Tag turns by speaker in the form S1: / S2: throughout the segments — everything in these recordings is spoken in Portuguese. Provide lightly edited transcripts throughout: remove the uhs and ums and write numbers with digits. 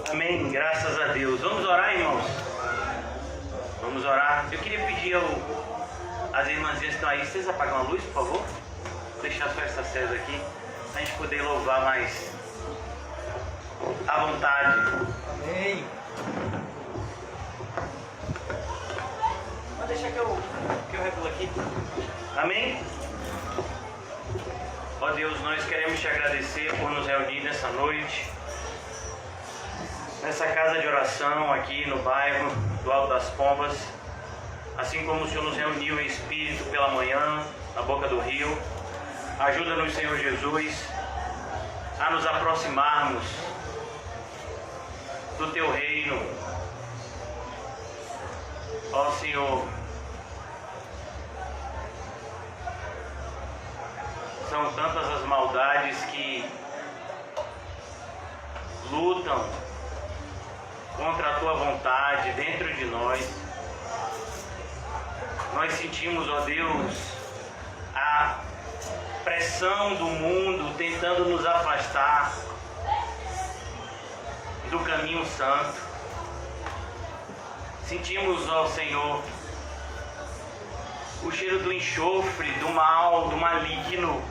S1: Amém, graças a Deus. Vamos orar, irmãos? Vamos orar. Eu queria pedir às irmãzinhas que estão aí, vocês apagam a luz, por favor? Vou deixar só essa acesa aqui, para a gente poder louvar mais à vontade.
S2: Amém. Vou deixar que eu regulo aqui.
S1: Amém? Ó Deus, nós queremos te agradecer por nos reunir nessa noite, nessa casa de oração aqui no bairro do Alto das Pombas, assim como o Senhor nos reuniu em espírito pela manhã, na boca do rio. Ajuda-nos, Senhor Jesus, a nos aproximarmos do Teu reino. Ó Senhor, são tantas as maldades que lutam contra a Tua vontade dentro de nós. Nós sentimos, ó Deus, a pressão do mundo tentando nos afastar do caminho santo. Sentimos, ó Senhor, o cheiro do enxofre, do mal, do maligno,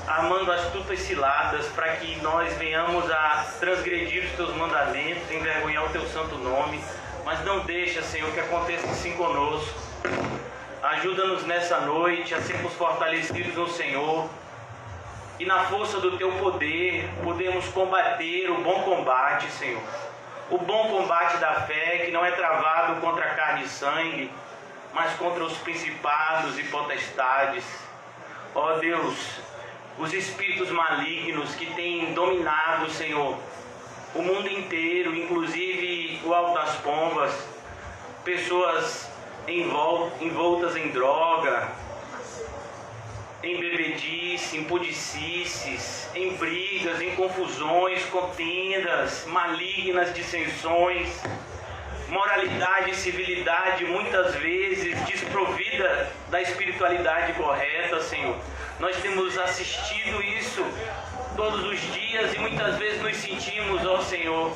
S1: armando astutas ciladas para que nós venhamos a transgredir os Teus mandamentos, envergonhar o Teu santo nome. Mas não deixa, Senhor, que aconteça assim conosco. Ajuda-nos nessa noite a sermos fortalecidos no Senhor e na força do Teu poder podemos combater o bom combate, Senhor. O bom combate da fé, que não é travado contra carne e sangue, mas contra os principados e potestades. Ó Deus, os espíritos malignos que têm dominado, Senhor, o mundo inteiro, inclusive o Alto das Pombas, pessoas envoltas em droga, em bebedice, em pudicices, em brigas, em confusões, contendas, malignas dissensões, moralidade e civilidade muitas vezes desprovida da espiritualidade correta, Senhor. Nós temos assistido isso todos os dias e muitas vezes nos sentimos, ó Senhor,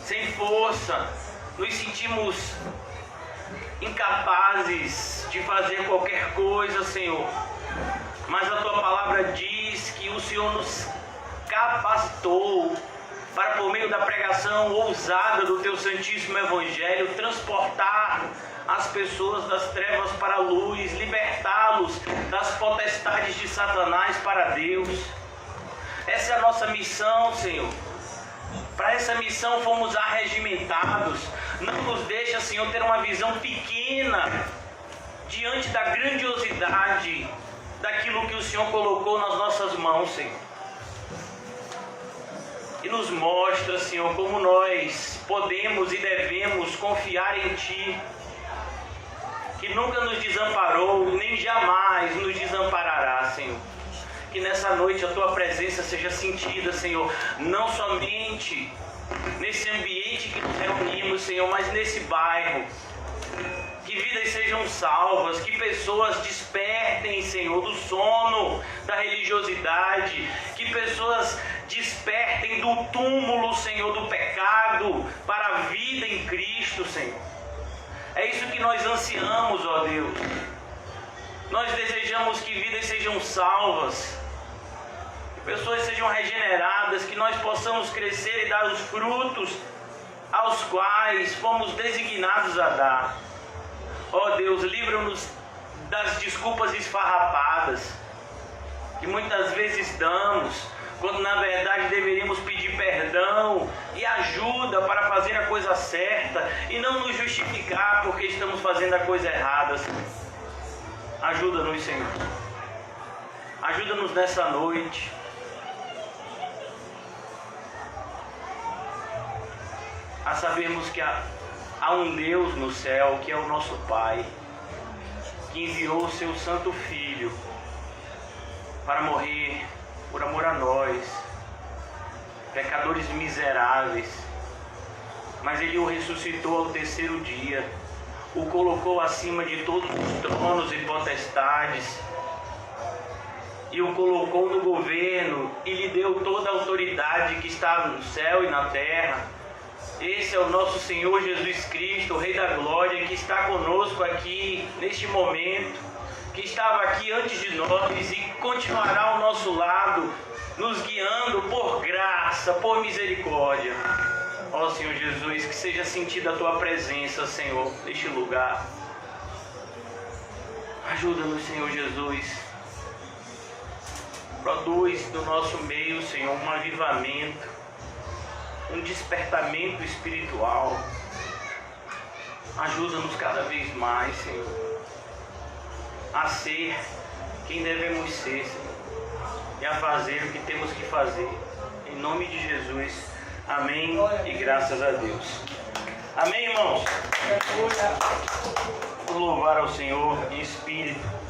S1: sem força, nos sentimos incapazes de fazer qualquer coisa, Senhor. Mas a Tua palavra diz que o Senhor nos capacitou para, por meio da pregação ousada do Teu Santíssimo Evangelho, transportar as pessoas das trevas para a luz, libertá-los das potestades de Satanás para Deus. Essa é a nossa missão, Senhor. Para essa missão fomos arregimentados. Não nos deixa, Senhor, ter uma visão pequena diante da grandiosidade daquilo que o Senhor colocou nas nossas mãos, Senhor. E nos mostra, Senhor, como nós podemos e devemos confiar em Ti, que nunca nos desamparou, nem jamais nos desamparará, Senhor. Que nessa noite a Tua presença seja sentida, Senhor, não somente nesse ambiente que nos reunimos, Senhor, mas nesse bairro. Que vidas sejam salvas, que pessoas despertem, Senhor, do sono da religiosidade, que pessoas despertem do túmulo, Senhor, do pecado para a vida em Cristo, Senhor. É isso que nós ansiamos, ó Deus. Nós desejamos que vidas sejam salvas, que pessoas sejam regeneradas, que nós possamos crescer e dar os frutos aos quais fomos designados a dar. Ó Deus, livra-nos das desculpas esfarrapadas que muitas vezes damos, quando na verdade deveríamos pedir perdão e ajuda para fazer a coisa certa e não nos justificar porque estamos fazendo a coisa errada. Ajuda-nos, Senhor. Ajuda-nos nessa noite. A sabermos que há um Deus no céu, que é o nosso Pai, que enviou o seu Santo Filho para morrer por amor a nós, pecadores miseráveis. Mas Ele o ressuscitou ao terceiro dia, o colocou acima de todos os tronos e potestades, e o colocou no governo e lhe deu toda a autoridade que está no céu e na terra. Esse é o nosso Senhor Jesus Cristo, o Rei da Glória, que está conosco aqui neste momento, que estava aqui antes de nós e continuará ao nosso lado, nos guiando por graça, por misericórdia. Ó Senhor Jesus, que seja sentida a Tua presença, Senhor, neste lugar. Ajuda-nos, Senhor Jesus. Produz do nosso meio, Senhor, um avivamento, um despertamento espiritual. Ajuda-nos cada vez mais, Senhor, a ser quem devemos ser, Senhor, e a fazer o que temos que fazer. Em nome de Jesus, amém e graças a Deus. Amém, irmãos? Vamos louvar ao Senhor em espírito.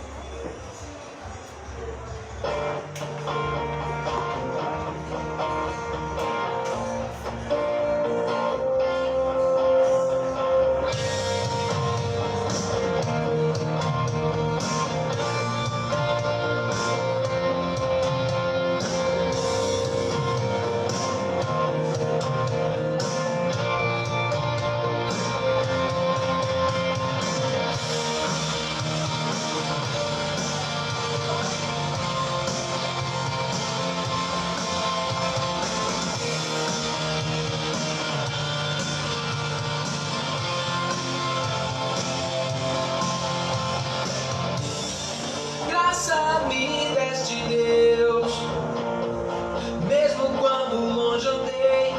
S3: Graça me deste, Deus, mesmo quando longe andei,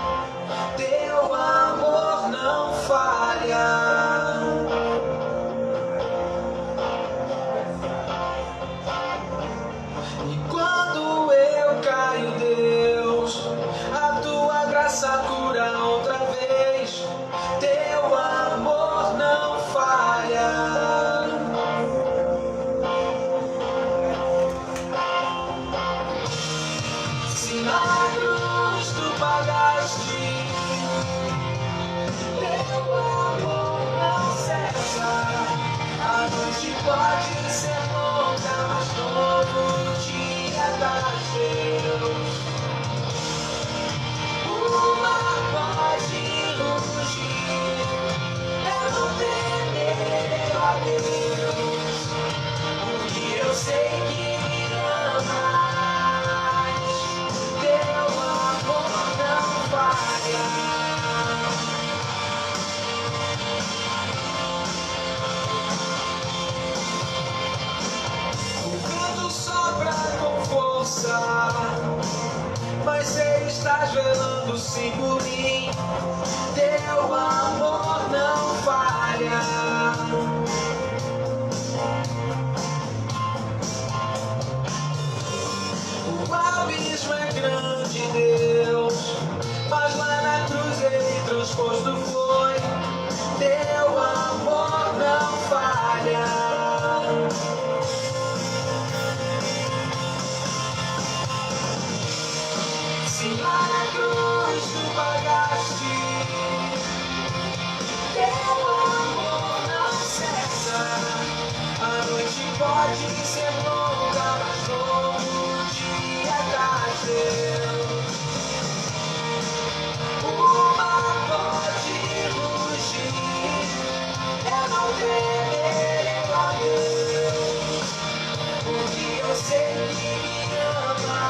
S3: teu amor não falha. E quando eu caio, Deus, a tua graça cura outra vez, teu amor não falha. Na cruz tu pagaste, teu amor não cessa. A noite pode ser longa, mas todo dia das Deus. O mar pode rugir, eu não temerei a Deus, porque eu sei que me ama. Sopra com força, mas sei estás velando sim por mim, teu amor não falha. O abismo é grande, Deus, mas lá na cruz ele transposto foi, teu amor não falha. Se lá na cruz tu pagaste, teu amor não cessa. A noite pode ser longa, mas todo dia traz Deus. O mar pode rugir, eu não temerei a Deus, porque eu sei que me ama.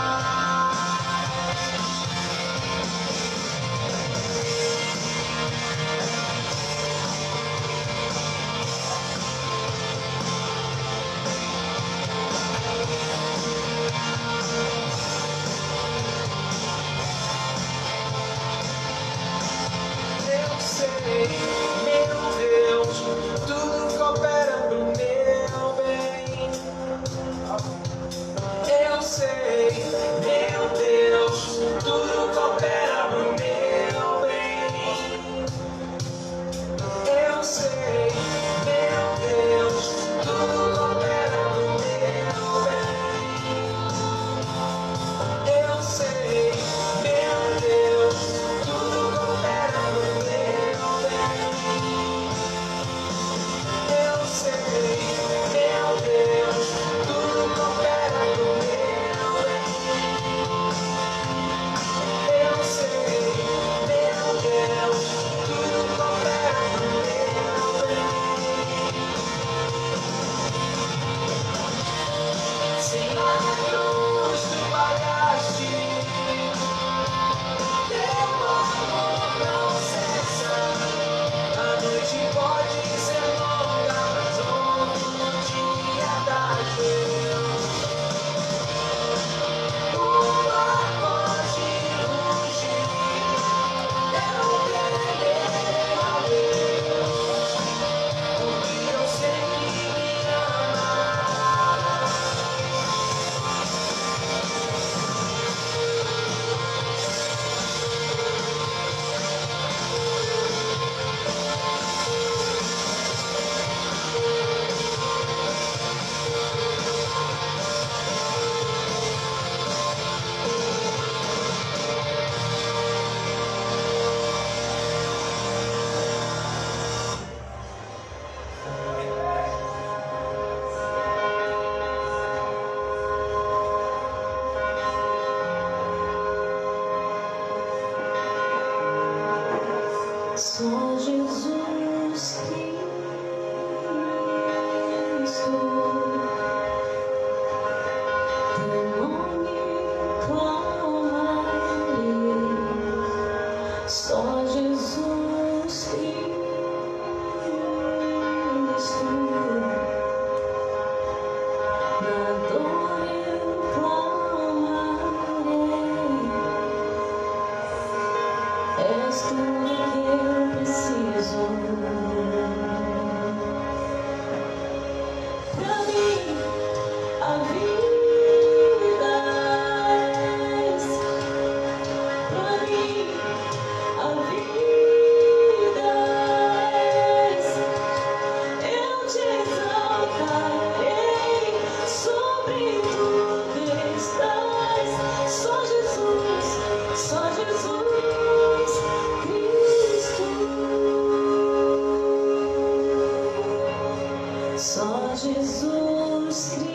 S3: Só Jesus Cristo.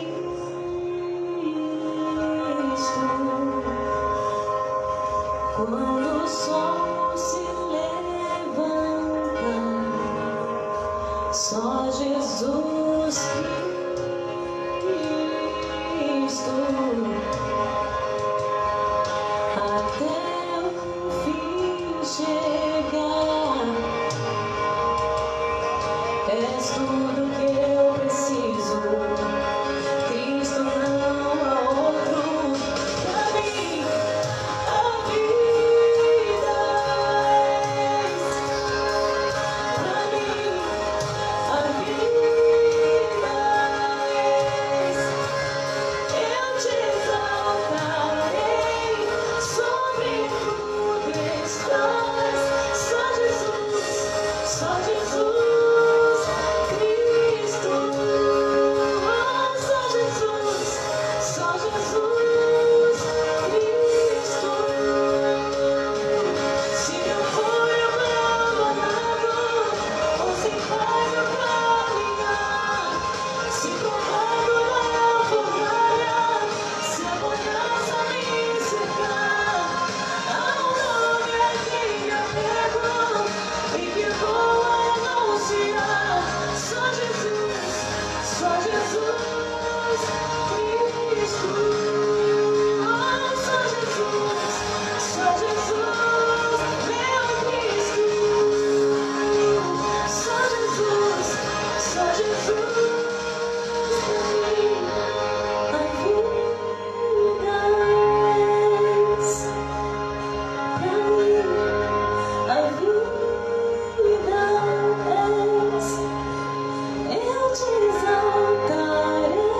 S3: Quando o sol se levanta, só Jesus Cristo. Até o fim chegar, és tudo que eu preciso. Cristo, não há outro. Pra mim, a vida és. Pra mim, a vida és. Eu te exaltarei, sobre tudo estás. Só Jesus Cristo. Só Jesus Cristo. Se eu for abandonado, ou se faz eu caminhar, se colado na fornalha, se a bonança me cercar, há um nome a quem me apego e que vou anunciar. Só Jesus Cristo. Só Jesus, meu Cristo. Só Jesus pra mim. A vida és. Pra mim, a vida és. Eu te exaltarei,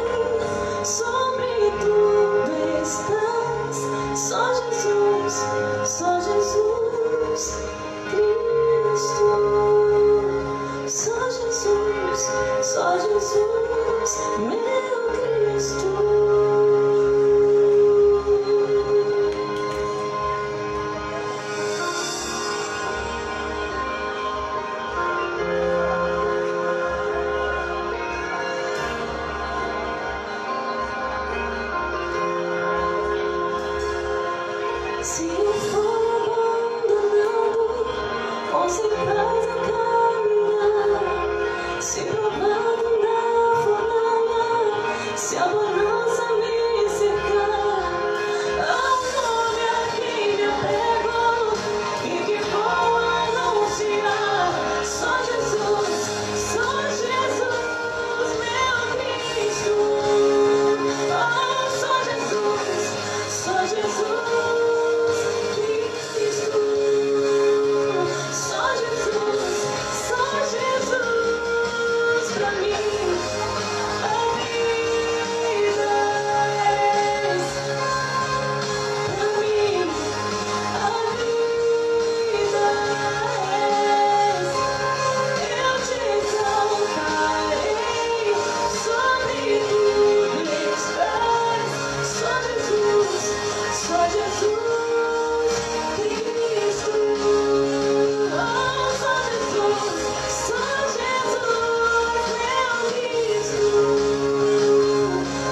S3: sobre tudo estás. Só Jesus Cristo. Só Jesus, meu Cristo. Se eu for abandonado, ou se faz a caminhar, se provado na fornalha, se a bonança me cercar, há um nome a quem me apego e que vou anunciar. Só Jesus, meu Cristo. Só Jesus Cristo. Só Jesus pra mim. A vida és. Pra mim, a vida és. Eu te exaltarei, sobre tudo estás. Só Jesus Cristo. Só Jesus, meu Cristo.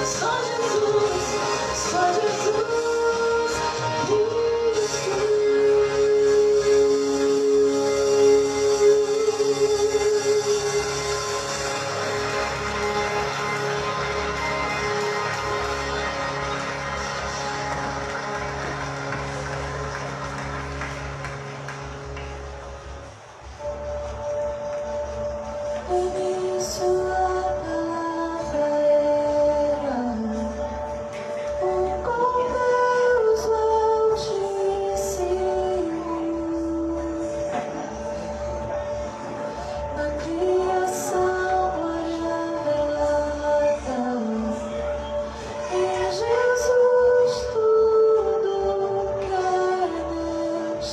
S3: Só Jesus Sua palavra era com Deus altíssimo, na criação glória velada, em Jesus tudo queres.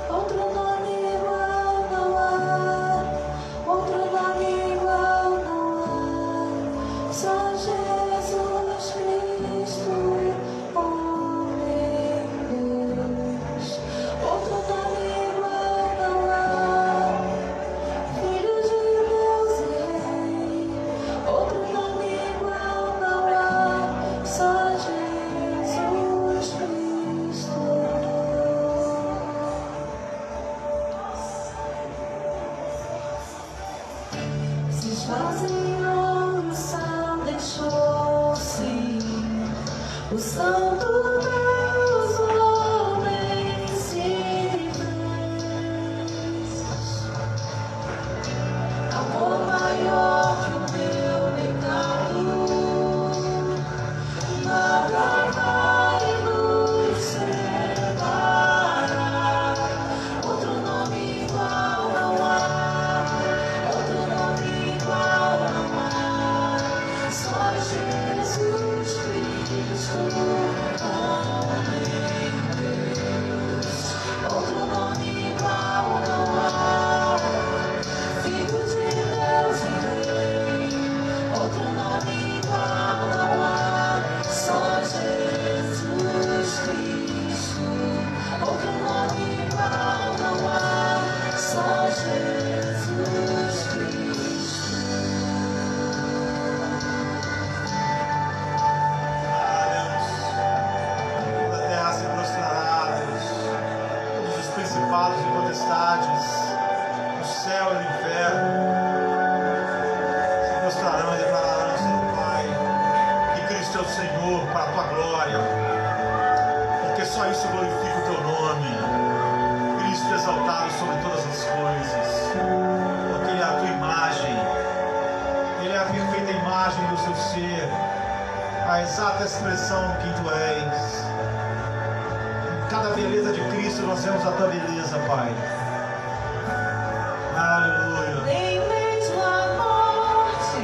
S3: Outro nome igual não há, outro nome igual. Fazem ouro, o sal deixou-se, o santo Deus, o homem se fez. Amor maior que o meu pecado, nada vai nos separar. Outro nome igual não há, outro nome igual não há, só Jesus Cristo, homem Deus. Outro nome igual não há, Filho de Deus e Rei. Outro nome igual não há, só Jesus Cristo. Outro nome igual não há, só Jesus Cristo.
S4: Toda a terra se prostrará, todos os principados e potestades, o céu e o inferno, se prostrarão e declararão, Senhor Pai, que Cristo é o Senhor para a tua glória, porque só isso glorifica o teu nome. Cristo exaltado sobre todas as coisas, porque Ele é a tua imagem, Ele é a perfeita imagem do seu ser, a exata expressão de quem tu és. Em cada beleza de Cristo nós vemos a tua beleza, Pai. Aleluia.
S3: Nem mesmo a morte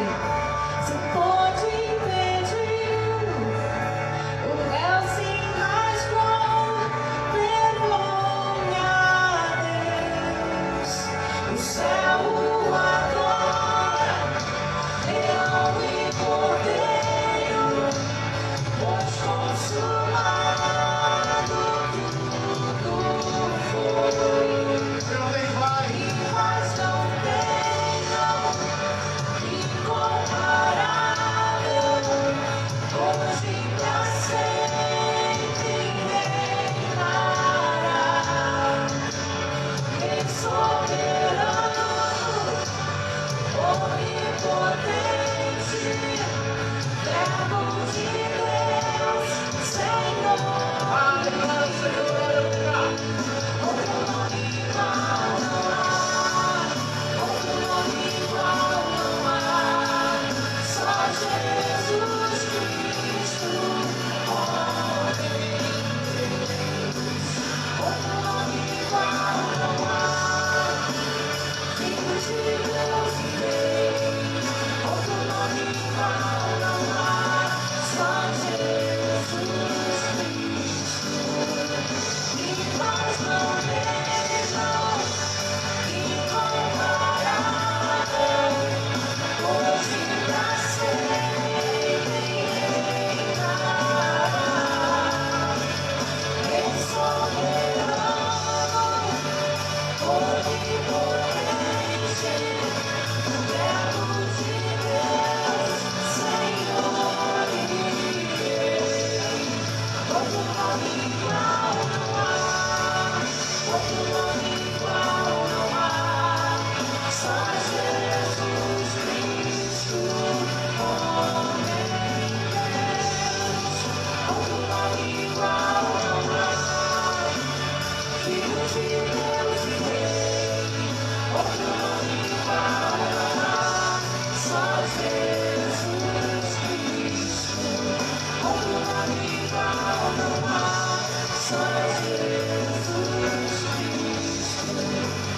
S3: se pode impedir. O véu se rasgou, levou-me a Deus. O céu o adora, leão e cordeiro, pois consumado tudo foi. Mas não tem incomparável, hoje pra sempre reinará. Rei soberano, onipotente, Verbo de Deus, Senhor. Outro nome igual não há, outro nome igual não há, só Jesus Cristo, homem Deus. Outro nome igual não há, Filho de Deus e Rei. Outro nome igual não há, só Jesus Cristo. E nós não vejam incomparável, hoje pra sempre reinará. Rei soberano, onipotente, Verbo de Deus, Senhor e Rei. Outro nome igual não há, outro nome igual não há, só Jesus Cristo, homem Deus. Outro nome igual não há, Filho de Deus e Rei. Outro nome igual não há, só Jesus Cristo. Outro nome igual não há, só Jesus Cristo.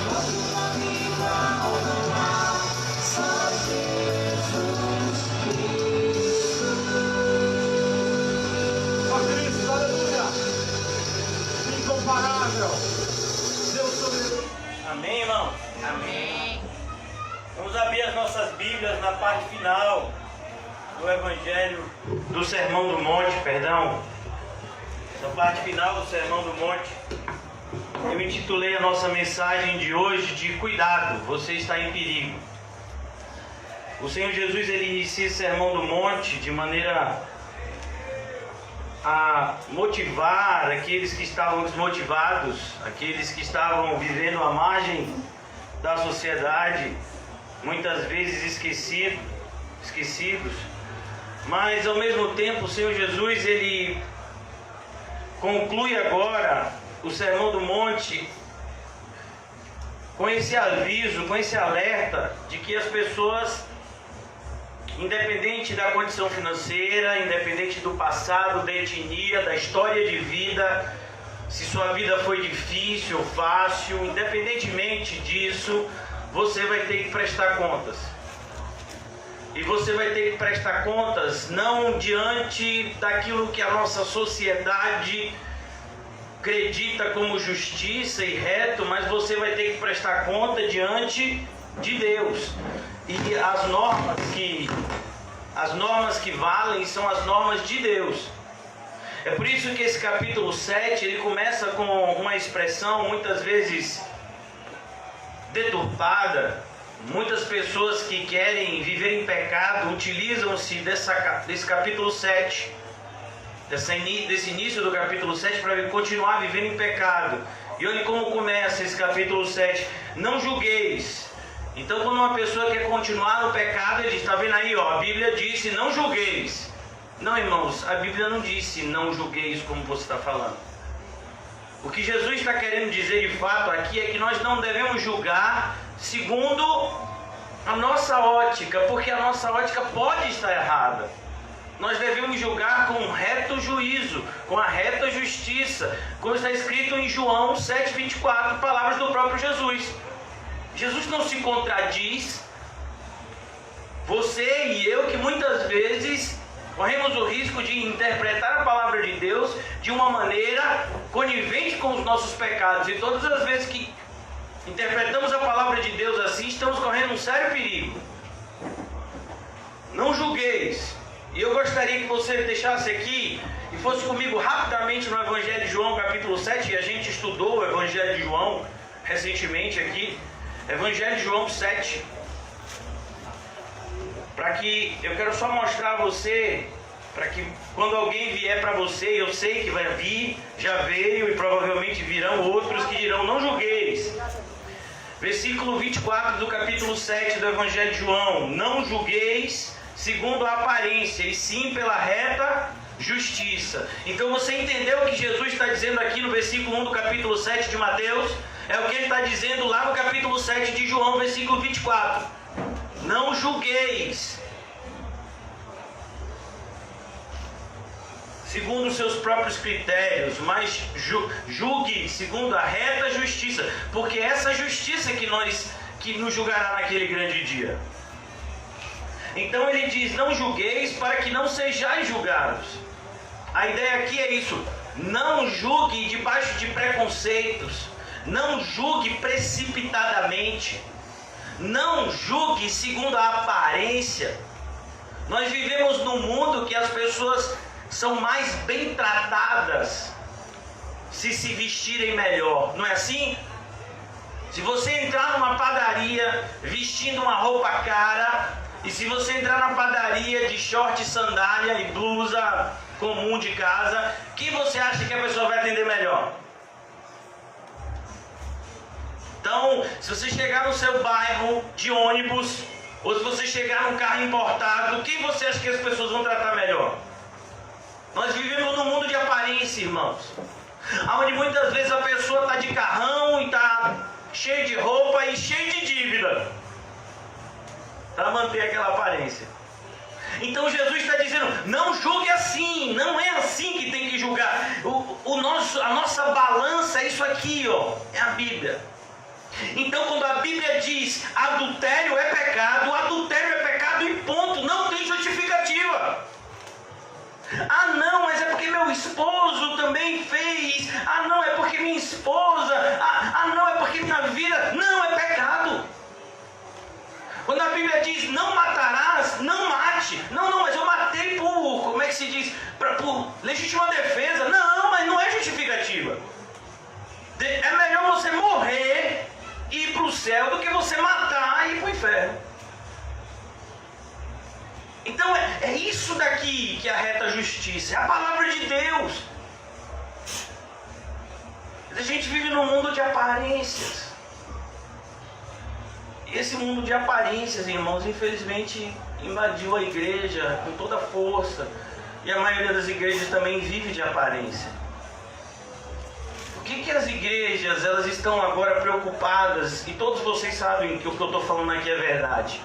S3: Outro nome igual não há, só Jesus Cristo.
S4: Ó Cristo, aleluia. Incomparável. Deus soberano.
S1: Amém, irmão? Amém. Vamos abrir as nossas Bíblias na parte final do Evangelho, do Sermão do Monte, perdão. Na parte final do Sermão do Monte, eu intitulei a nossa mensagem de hoje de cuidado, você está em perigo. O Senhor Jesus, ele inicia esse Sermão do Monte de maneira a motivar aqueles que estavam desmotivados, aqueles que estavam vivendo à margem da sociedade, muitas vezes esquecidos, mas ao mesmo tempo o Senhor Jesus, ele conclui agora o Sermão do Monte com esse aviso, com esse alerta de que as pessoas, independente da condição financeira, independente do passado, da etnia, da história de vida, se sua vida foi difícil ou fácil, independentemente disso, você vai ter que prestar contas. E você vai ter que prestar contas não diante daquilo que a nossa sociedade acredita como justiça e reto, mas você vai ter que prestar conta diante de Deus. E as normas que valem são as normas de Deus. É por isso que esse capítulo 7, ele começa com uma expressão muitas vezes deturpada. Muitas pessoas que querem viver em pecado utilizam-se desse capítulo 7, desse início do capítulo 7, para continuar vivendo em pecado. E olha como começa esse capítulo 7: não julgueis. Então, quando uma pessoa quer continuar no pecado, ele diz, está vendo aí, ó, a Bíblia disse não julgueis. Não, irmãos, a Bíblia não disse não julgueis como você está falando. O que Jesus está querendo dizer de fato aqui é que nós não devemos julgar segundo a nossa ótica, porque a nossa ótica pode estar errada. Nós devemos julgar com um reto juízo, com a reta justiça, como está escrito em João 7,24, palavras do próprio Jesus. Jesus não se contradiz. Você e eu, que muitas vezes corremos o risco de interpretar a palavra de Deus de uma maneira conivente com os nossos pecados, e todas as vezes que interpretamos a palavra de Deus assim, estamos correndo um sério perigo. Não julgueis. E eu gostaria que você deixasse aqui e fosse comigo rapidamente no Evangelho de João, capítulo 7, e a gente estudou o Evangelho de João recentemente aqui. Evangelho de João 7. Eu quero só mostrar a você, para que quando alguém vier para você, eu sei que vai vir, já veio e provavelmente virão outros que dirão, não julgueis. Versículo 24 do capítulo 7 do Evangelho de João: não julgueis segundo a aparência, e sim pela reta justiça. Então você entendeu o que Jesus está dizendo aqui no versículo 1 do capítulo 7 de Mateus? É o que ele está dizendo lá no capítulo 7 de João, versículo 24. Não julgueis segundo os seus próprios critérios, mas julgue segundo a reta justiça, porque é essa justiça que nos julgará naquele grande dia. Então ele diz, não julgueis para que não sejais julgados. A ideia aqui é isso: não julgue debaixo de preconceitos, não julgue precipitadamente, não julgue segundo a aparência. Nós vivemos num mundo que as pessoas são mais bem tratadas se vestirem melhor, não é assim? Se você entrar numa padaria vestindo uma roupa cara, e se você entrar na padaria de short, sandália e blusa comum de casa, que você acha que a pessoa vai atender melhor? Então, se você chegar no seu bairro de ônibus, ou se você chegar num carro importado, quem você acha que as pessoas vão tratar melhor? Nós vivemos num mundo de aparência, irmãos, onde muitas vezes a pessoa está de carrão e está cheia de roupa e cheia de dívida, para manter aquela aparência. Então Jesus está dizendo, não julgue assim, não é assim que tem que julgar. A nossa balança é isso aqui, ó, é a Bíblia. Então quando a Bíblia diz adultério é pecado e ponto, não tem justificativa. Ah não, mas é porque meu esposo também fez. Ah não, é porque minha esposa. Ah não, é porque minha vida. Não, é pecado. Quando a Bíblia diz não matarás, não mate. Não, mas eu matei por, como é que se diz? Por legítima defesa. Não, mas não é justificativa. É melhor você morrer e ir para o céu do que você matar e ir para o inferno. Então é isso daqui que é a reta justiça, é a palavra de Deus. Mas a gente vive num mundo de aparências. E esse mundo de aparências, irmãos, infelizmente invadiu a igreja com toda força. E a maioria das igrejas também vive de aparência. Por que as igrejas elas estão agora preocupadas? E todos vocês sabem que o que eu estou falando aqui é verdade.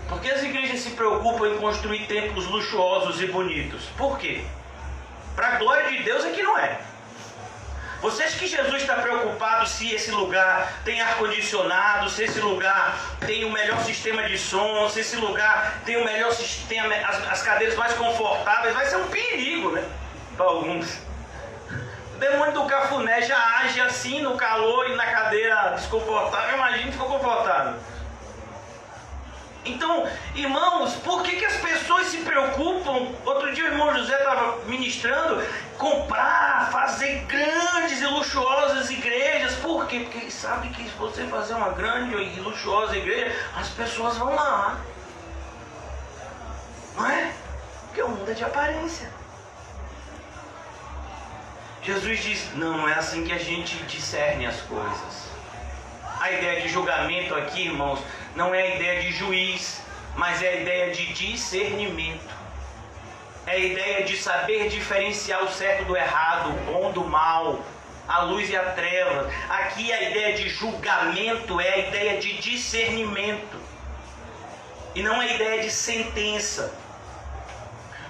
S1: Por que as igrejas se preocupam em construir templos luxuosos e bonitos? Por quê? Para a glória de Deus é que não é. Você acha que Jesus está preocupado se esse lugar tem ar-condicionado, se esse lugar tem o melhor sistema de som, se esse lugar tem o melhor sistema, as cadeiras mais confortáveis? Vai ser um perigo, né? Para alguns. O demônio do cafuné já age assim no calor e na cadeira desconfortável. Imagina se ficou confortável. Então, irmãos, por que as pessoas se preocupam? Outro dia o irmão José estava ministrando, comprar, fazer grandes e luxuosas igrejas. Por quê? Porque ele sabe que se você fazer uma grande e luxuosa igreja, as pessoas vão lá. Não é? Porque o mundo é de aparência. Jesus diz, não é assim que a gente discerne as coisas. A ideia de julgamento aqui, irmãos, não é a ideia de juiz, mas é a ideia de discernimento. É a ideia de saber diferenciar o certo do errado, o bom do mal, a luz e a treva. Aqui a ideia de julgamento é a ideia de discernimento. E não a ideia de sentença.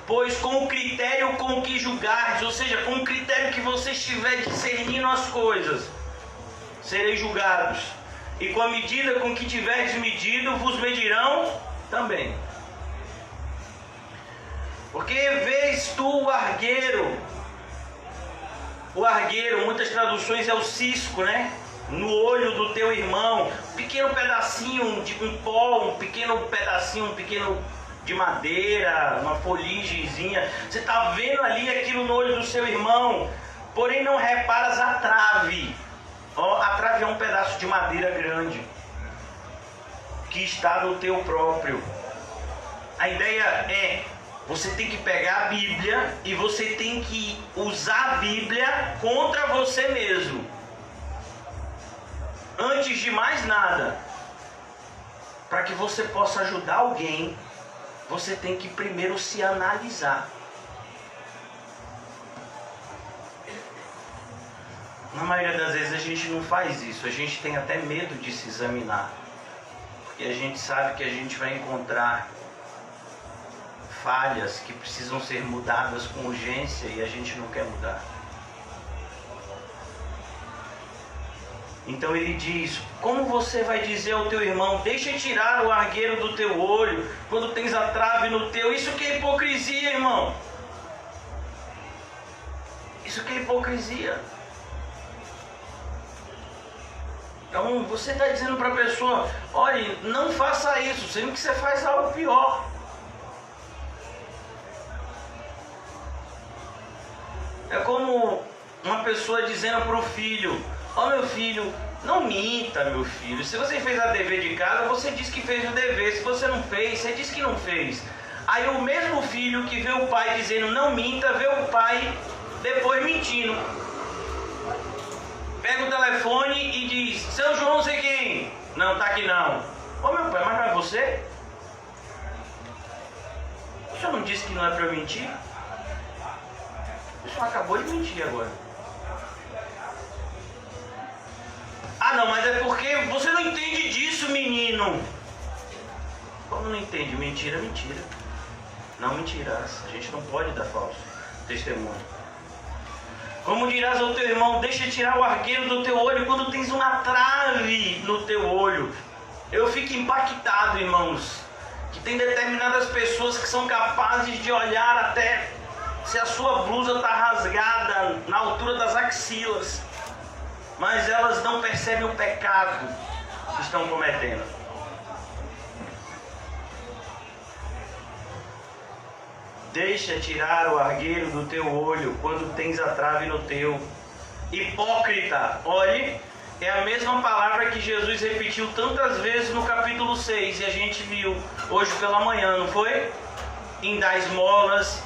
S1: Pois com o critério com que julgares, ou seja, com o critério que você estiver discernindo as coisas, sereis julgados. E com a medida com que tiverdes medido, vos medirão também. Porque vês tu o argueiro, muitas traduções é o cisco, né? No olho do teu irmão, um pequeno pedacinho de um pó, um pequeno de madeira, uma foligenzinha. Você está vendo ali aquilo no olho do seu irmão, porém não reparas a trave. A trave é um pedaço de madeira grande que está no teu próprio. A ideia é, você tem que pegar a Bíblia e você tem que usar a Bíblia contra você mesmo. Antes de mais nada, para que você possa ajudar alguém, você tem que primeiro se analisar. Na maioria das vezes a gente não faz isso, a gente tem até medo de se examinar, porque a gente sabe que a gente vai encontrar falhas que precisam ser mudadas com urgência e a gente não quer mudar. Então ele diz, como você vai dizer ao teu irmão, deixa tirar o argueiro do teu olho, quando tens a trave no teu? Isso que é hipocrisia, irmão. Isso que é hipocrisia. Então você está dizendo para a pessoa, olha, não faça isso, sendo que você faz algo pior. É como uma pessoa dizendo para o filho, meu filho, não minta, meu filho. Se você fez a dever de casa, você diz que fez o dever. Se você não fez, você diz que não fez. Aí o mesmo filho que vê o pai dizendo não minta, vê o pai depois mentindo. Pega o telefone e diz, seu João não sei quem. Não, tá aqui não. Meu pai, mas não é você? O senhor não disse que não é para eu mentir? O senhor acabou de mentir agora. Não, mas é porque você não entende disso, menino. Como não entende? Mentira é mentira. Não mentirás. A gente não pode dar falso testemunho. Como dirás ao teu irmão, deixa tirar o argueiro do teu olho quando tens uma trave no teu olho. Eu fico impactado, irmãos, que tem determinadas pessoas que são capazes de olhar até se a sua blusa está rasgada na altura das axilas, mas elas não percebem o pecado que estão cometendo. Deixa tirar o argueiro do teu olho quando tens a trave no teu. Hipócrita, olhe, é a mesma palavra que Jesus repetiu tantas vezes no capítulo 6, e a gente viu hoje pela manhã, não foi? Em dar esmolas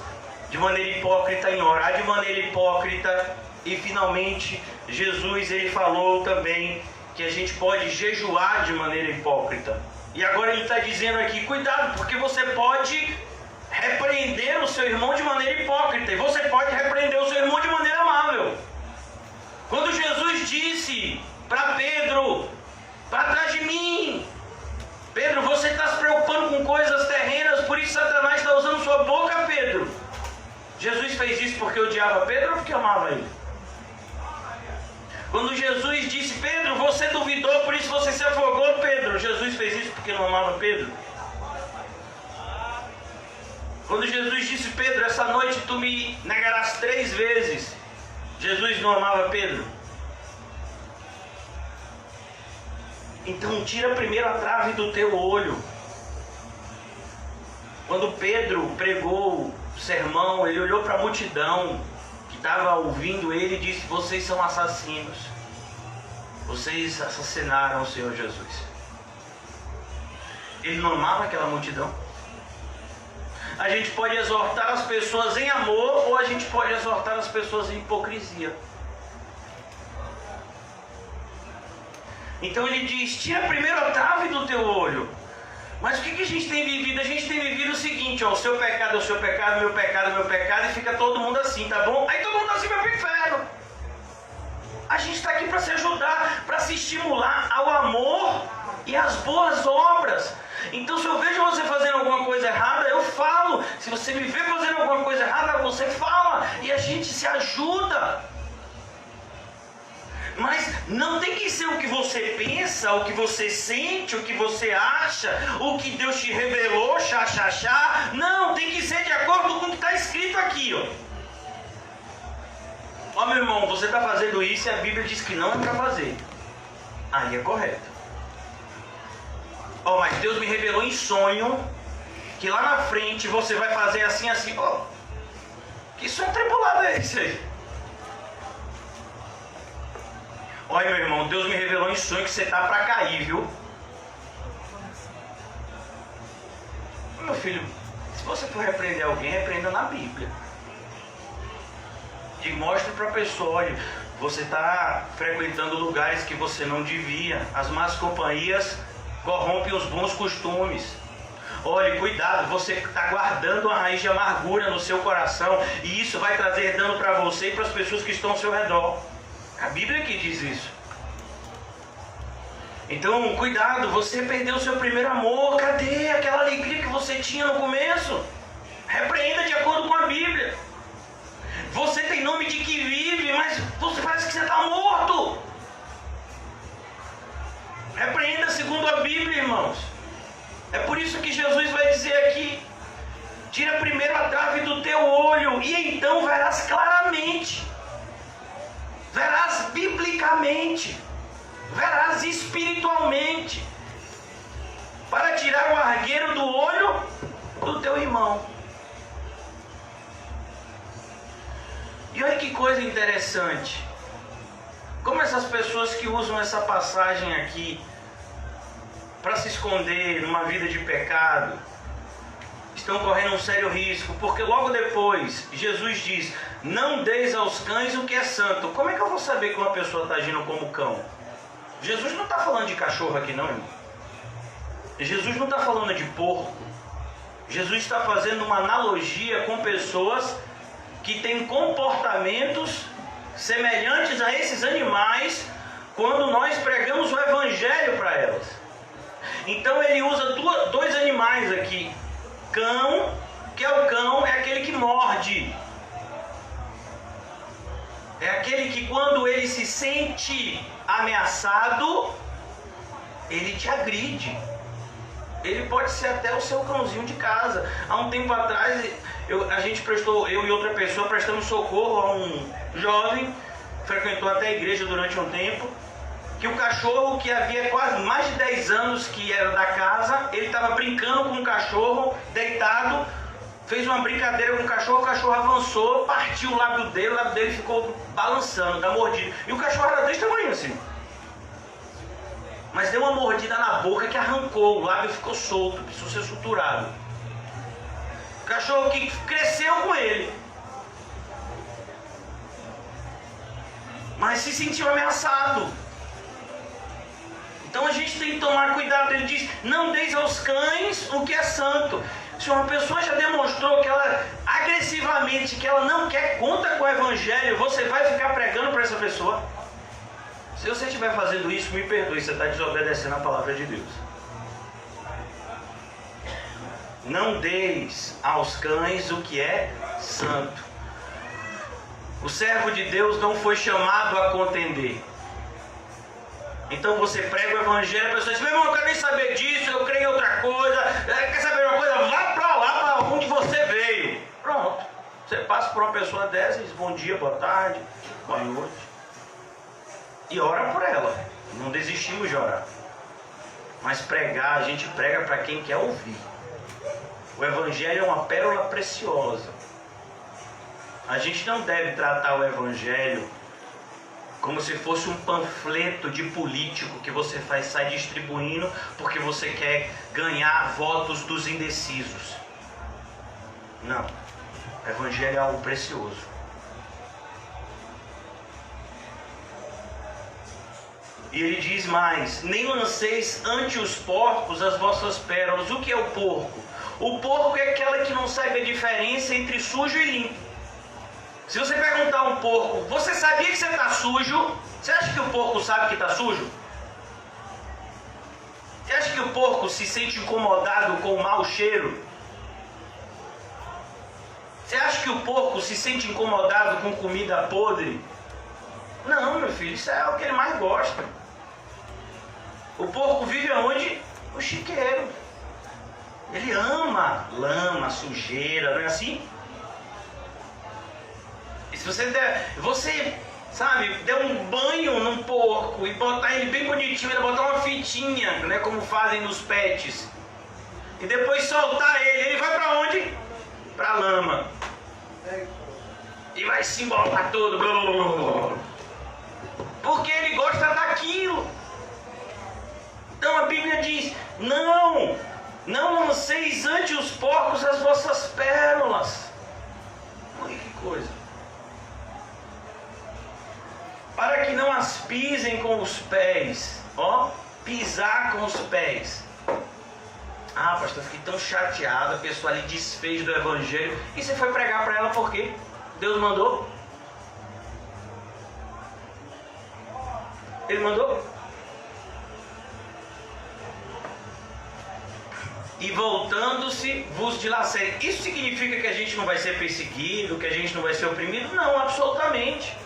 S1: de maneira hipócrita, em orar de maneira hipócrita. E finalmente Jesus ele falou também que a gente pode jejuar de maneira hipócrita. E agora ele está dizendo aqui, cuidado, porque você pode repreender o seu irmão de maneira hipócrita, e você pode repreender o seu irmão de maneira amável. Quando Jesus disse para Pedro, para trás de mim, Pedro, você está se preocupando com coisas terrenas, por isso Satanás está usando sua boca, Pedro. Jesus fez isso porque odiava Pedro ou porque amava ele? Quando Jesus disse, Pedro, você duvidou, por isso você se afogou, Pedro, Jesus fez isso porque não amava Pedro? Quando Jesus disse, Pedro, essa noite tu me negarás 3 vezes, Jesus não amava Pedro? Então tira primeiro a trave do teu olho. Quando Pedro pregou o sermão, ele olhou para a multidão que estava ouvindo ele e disse, vocês são assassinos. Vocês assassinaram o Senhor Jesus. Ele não amava aquela multidão? A gente pode exortar as pessoas em amor ou a gente pode exortar as pessoas em hipocrisia. Então ele diz, tira primeiro a trave do teu olho. Mas o que a gente tem vivido? A gente tem vivido o seguinte, ó, o seu pecado é o seu pecado, meu pecado é meu pecado, e fica todo mundo assim, tá bom? Aí todo mundo assim vai pro inferno. A gente está aqui para se ajudar, para se estimular ao amor e às boas obras. Então se eu vejo você fazendo alguma coisa errada, eu falo. Se você me vê fazendo alguma coisa errada, você fala. E a gente se ajuda. Mas não tem que ser o que você pensa, o que você sente, o que você acha, o que Deus te revelou, xá. Não, tem que ser de acordo com o que está escrito aqui, ó. Ó, meu irmão, você está fazendo isso e a Bíblia diz que não é para fazer. Aí é correto. Ó, mas Deus me revelou em sonho que lá na frente você vai fazer assim. Ó, que sonho tribulado é esse aí? Olha, meu irmão, Deus me revelou em sonho que você está para cair, viu? Meu filho, se você for repreender alguém, repreenda na Bíblia. E mostre para a pessoa, olha, você está frequentando lugares que você não devia. As más companhias corrompem os bons costumes. Olha, cuidado, você está guardando uma raiz de amargura no seu coração. E isso vai trazer dano para você e para as pessoas que estão ao seu redor. A Bíblia que diz isso. Então, cuidado, você perdeu o seu primeiro amor. Cadê aquela alegria que você tinha no começo? Repreenda de acordo com a Bíblia. Você tem nome de que vive, mas você parece que você está morto. Repreenda segundo a Bíblia, irmãos. É por isso que Jesus vai dizer aqui, tira primeiro a trave do teu olho, e então verás claramente. Verás biblicamente, verás espiritualmente, para tirar o argueiro do olho do teu irmão. E olha que coisa interessante, como essas pessoas que usam essa passagem aqui para se esconder numa vida de pecado, estão correndo um sério risco, porque logo depois Jesus diz, não deis aos cães o que é santo. Como é que eu vou saber que uma pessoa está agindo como cão? Jesus não está falando de cachorro aqui não, irmão. Jesus não está falando de porco. Jesus está fazendo uma analogia com pessoas que têm comportamentos semelhantes a esses animais quando nós pregamos o evangelho para elas. Então ele usa dois animais aqui. Cão, que é o cão, é aquele que morde. É aquele que quando ele se sente ameaçado, ele te agride. Ele pode ser até o seu cãozinho de casa. Há um tempo atrás, eu e outra pessoa prestamos socorro a um jovem, frequentou até a igreja durante um tempo, que o cachorro, que havia quase mais de 10 anos que era da casa, ele estava brincando com o cachorro, deitado, fez uma brincadeira com o cachorro avançou, partiu o lábio dele ficou balançando, da mordida. E o cachorro era desse tamanho assim. Mas deu uma mordida na boca que arrancou, o lábio ficou solto, precisou ser suturado. O cachorro que cresceu com ele, mas se sentiu ameaçado. Então a gente tem que tomar cuidado. Ele diz, não deis aos cães o que é santo. Se uma pessoa já demonstrou que ela agressivamente, que ela não quer conta com o evangelho, você vai ficar pregando para essa pessoa? Se você estiver fazendo isso, me perdoe, você está desobedecendo a palavra de Deus. Não deis aos cães o que é santo. O servo de Deus não foi chamado a contender. Então você prega o evangelho, a pessoa diz, meu irmão, eu não quero nem saber disso, eu creio em outra coisa, quer saber uma coisa? Vá para lá, para onde você veio. Pronto. Você passa por uma pessoa dessa e diz, bom dia, boa tarde, boa noite. E ora por ela. Não desistimos de orar. Mas pregar, a gente prega para quem quer ouvir. O evangelho é uma pérola preciosa. A gente não deve tratar o evangelho como se fosse um panfleto de político que você sai distribuindo porque você quer ganhar votos dos indecisos. Não. O evangelho é algo precioso. E ele diz mais, nem lanceis ante os porcos as vossas pérolas. O que é o porco? O porco é aquela que não sabe a diferença entre sujo e limpo. Se você perguntar a um porco, você sabia que você está sujo? Você acha que o porco sabe que está sujo? Você acha que o porco se sente incomodado com o mau cheiro? Você acha que o porco se sente incomodado com comida podre? Não, meu filho, isso é o que ele mais gosta. O porco vive aonde? No chiqueiro. Ele ama lama, sujeira, não é assim? E se você der um banho num porco e botar ele bem bonitinho, ainda botar uma fitinha, né, como fazem nos pets, e depois soltar ele vai para onde? Para lama. E vai se embolar todo. Porque ele gosta daquilo. Então a Bíblia diz, não lanceis ante os porcos as vossas pérolas. Olha que coisa. Para que não as pisem com os pés. Ó, pisar com os pés. Ah, pastor, fiquei tão chateado, a pessoa ali desfez do evangelho. E você foi pregar para ela por quê? Deus mandou? Ele mandou? E voltando-se, vos dilacerem. Isso significa que a gente não vai ser perseguido, que a gente não vai ser oprimido? Não, absolutamente.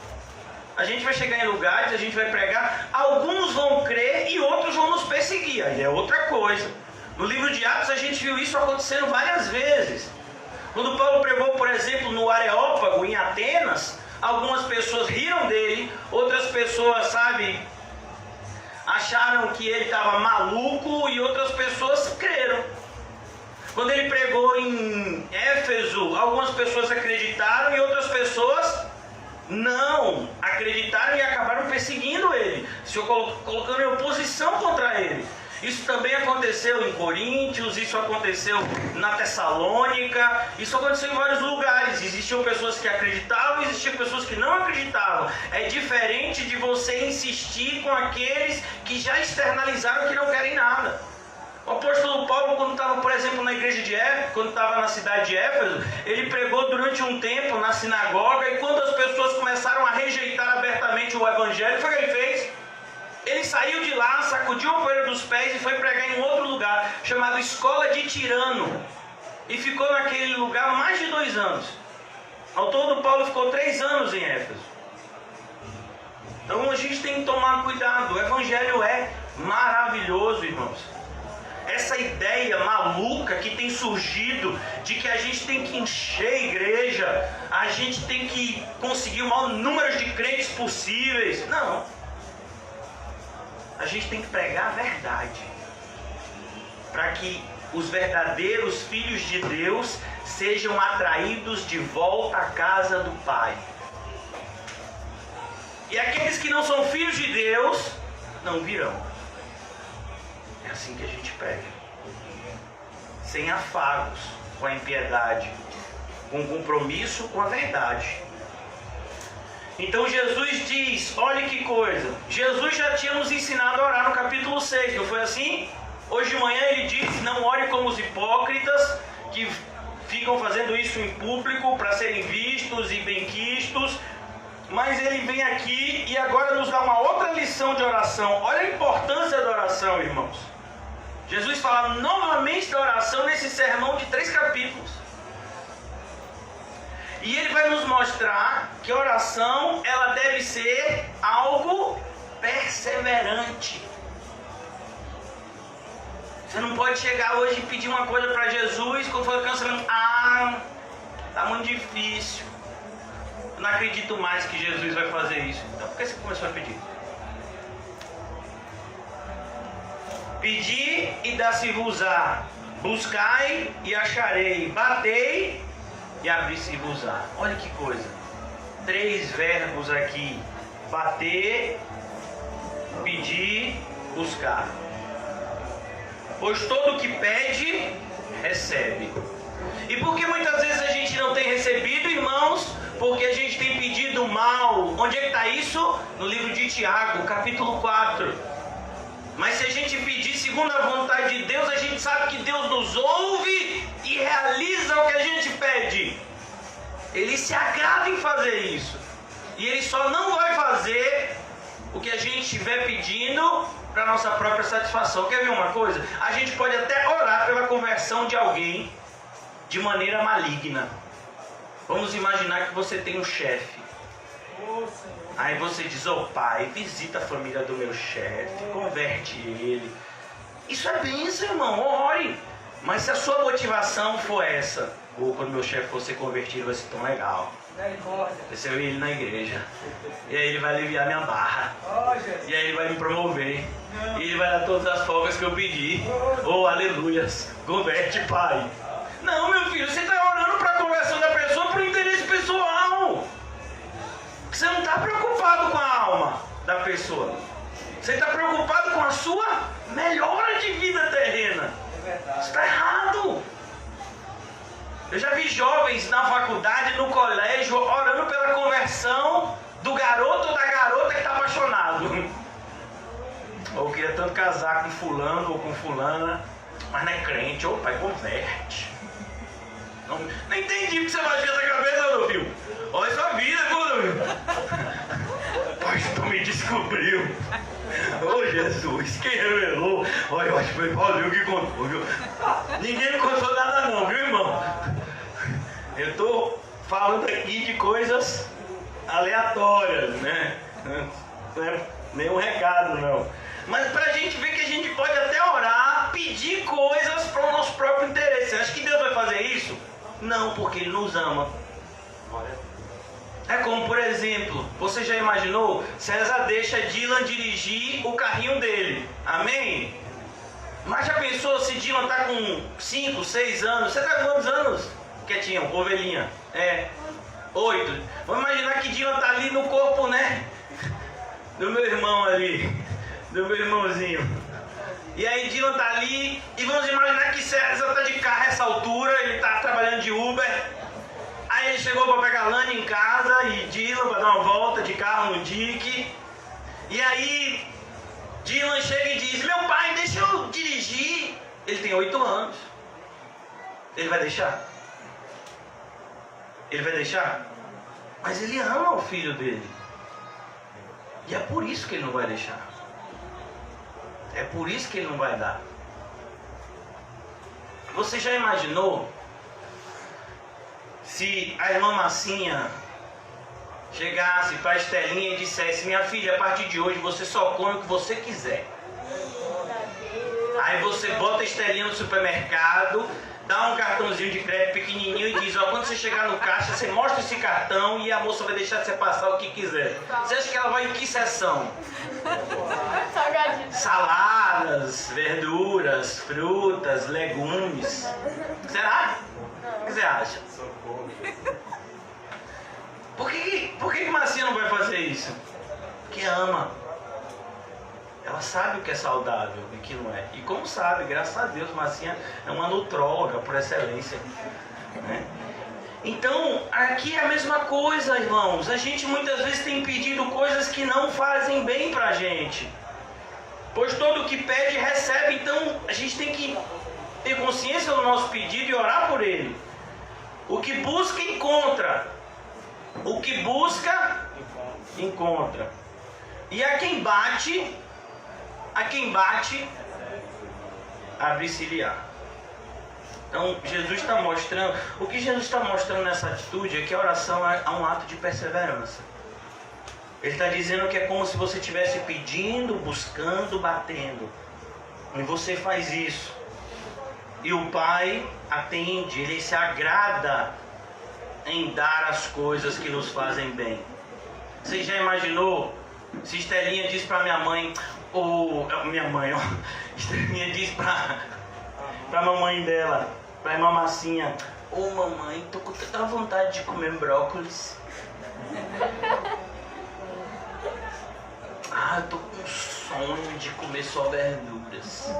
S1: A gente vai chegar em lugares, a gente vai pregar, alguns vão crer e outros vão nos perseguir. Aí é outra coisa. No livro de Atos a gente viu isso acontecendo várias vezes. Quando Paulo pregou, por exemplo, no Areópago, em Atenas, algumas pessoas riram dele, outras pessoas, acharam que ele estava maluco e outras pessoas creram. Quando ele pregou em Éfeso, algumas pessoas acreditaram e outras pessoas não acreditaram e acabaram perseguindo ele, se colocando em oposição contra ele. Isso também aconteceu em Coríntios, isso aconteceu na Tessalônica, isso aconteceu em vários lugares. Existiam pessoas que acreditavam, existiam pessoas que não acreditavam. É diferente de você insistir com aqueles que já externalizaram que não querem nada. O apóstolo Paulo, quando estava, por exemplo, na igreja de Éfeso, quando estava na cidade de Éfeso, ele pregou durante um tempo na sinagoga, e quando as pessoas começaram a rejeitar abertamente o evangelho, foi o que ele fez? Ele saiu de lá, sacudiu a poeira dos pés e foi pregar em um outro lugar, chamado Escola de Tirano. E ficou naquele lugar mais de 2 anos. Ao todo, Paulo ficou 3 anos em Éfeso. Então a gente tem que tomar cuidado. O evangelho é maravilhoso, irmãos. Essa ideia maluca que tem surgido de que a gente tem que encher a igreja, a gente tem que conseguir o maior número de crentes possíveis. Não. A gente tem que pregar a verdade, para que os verdadeiros filhos de Deus sejam atraídos de volta à casa do Pai. E aqueles que não são filhos de Deus não virão. É assim que a gente prega, sem afagos com a impiedade, com compromisso com a verdade. Então Jesus diz, olha que coisa, Jesus já tinha nos ensinado a orar no capítulo 6, não foi assim? Hoje de manhã ele disse, não ore como os hipócritas, que ficam fazendo isso em público para serem vistos e benquistos. Mas ele vem aqui e agora nos dá uma outra lição de oração. Olha a importância da oração, irmãos. Jesus fala novamente da oração nesse sermão de 3 capítulos. E ele vai nos mostrar que a oração, ela deve ser algo perseverante. Você não pode chegar hoje e pedir uma coisa para Jesus, quando for cancelando, tá muito difícil. Eu não acredito mais que Jesus vai fazer isso. Então por que você começou a pedir? Pedi e dá-se-vos-á. Buscai e acharei. Batei e abri-se-vos-á. Olha que coisa. 3 verbos aqui. Bater, pedir, buscar. Pois todo que pede, recebe. E por que muitas vezes a gente não tem recebido, irmãos? Porque a gente tem pedido mal. Onde é que está isso? No livro de Tiago, capítulo 4. Mas se a gente pedir segundo a vontade de Deus, a gente sabe que Deus nos ouve e realiza o que a gente pede. Ele se agrada em fazer isso. E Ele só não vai fazer o que a gente estiver pedindo para nossa própria satisfação. Quer ver uma coisa? A gente pode até orar pela conversão de alguém de maneira maligna. Vamos imaginar que você tem um chefe. Aí você diz, pai, visita a família do meu chefe, converte ele. Isso é bênção, irmão, ore. Mas se a sua motivação for essa, quando meu chefe for ser convertido vai ser tão legal. Você vê ele na igreja. E aí ele vai aliviar minha barra. E aí ele vai me promover. E ele vai dar todas as folgas que eu pedi. Aleluias. Converte, pai. Não, meu filho, você está orando para a conversão da pessoa por interesse pessoal. Você não está preocupado com a alma da pessoa. Você está preocupado com a sua melhora de vida terrena. Isso está errado. Eu já vi jovens na faculdade, no colégio, orando pela conversão do garoto ou da garota que está apaixonado. Ou queria tanto casar com fulano ou com fulana, mas não é crente. Pai, converte. Não entendi o que você baixou essa cabeça, meu filho. Olha sua vida, meu filho. Pastor me descobriu. Jesus, quem revelou? Olha, eu acho que foi Paulinho que contou, viu? Ninguém me contou nada não, viu, irmão? Eu tô falando aqui de coisas aleatórias, né? Não é nenhum recado, não. Mas pra gente ver que a gente pode até orar, pedir coisas para o nosso próprio interesse. Você acha que Deus vai fazer isso? Não, porque Ele nos ama. É como, por exemplo, você já imaginou? César deixa Dylan dirigir o carrinho dele. Amém? Mas já pensou se Dylan tá com 5, 6 anos? Você tá com quantos anos? Quietinho, ovelhinha. 8. Vamos imaginar que Dylan tá ali no corpo, né? Do meu irmão ali. Do meu irmãozinho. E aí Dylan tá ali. E vamos imaginar que César tá de carro a essa altura. Ele tá trabalhando de Uber. Aí ele chegou para pegar Lani em casa e Dylan para dar uma volta de carro no Dick. E aí Dylan chega e diz, meu pai, deixa eu dirigir. Ele tem 8 anos. Ele vai deixar? Ele vai deixar? Mas ele ama o filho dele. E é por isso que ele não vai deixar. É por isso que ele não vai dar. Você já imaginou se a irmã Massinha chegasse para a Estelinha e dissesse, minha filha, a partir de hoje você só come o que você quiser. Aí você bota a Estelinha no supermercado, dá um cartãozinho de crédito pequenininho e diz, quando você chegar no caixa, você mostra esse cartão e a moça vai deixar você passar o que quiser. Você acha que ela vai em que seção? Saladas, verduras, frutas, legumes. Será? O que você acha? Por que Massinha não vai fazer isso? Porque ama. Ela sabe o que é saudável e o que não é. E como sabe, graças a Deus, Massinha é uma nutróloga por excelência, né? Então, aqui é a mesma coisa, irmãos. A gente muitas vezes tem pedido coisas que não fazem bem pra gente. Pois todo o que pede, recebe. Então, a gente tem que ter consciência do nosso pedido e orar por ele. O que busca, encontra. O que busca, encontra. E a quem bate, abre-se-lhe-á. Então, Jesus está mostrando, o que Jesus está mostrando nessa atitude é que a oração é um ato de perseverança. Ele está dizendo que é como se você estivesse pedindo, buscando, batendo. E você faz isso. E o Pai atende, Ele se agrada em dar as coisas que nos fazem bem. Você já imaginou? Se Estelinha diz para minha mãe, Estelinha diz para a mamãe dela, para a irmã Massinha, mamãe, tô com tanta vontade de comer brócolis. Eu tô com sonho de comer só verduras.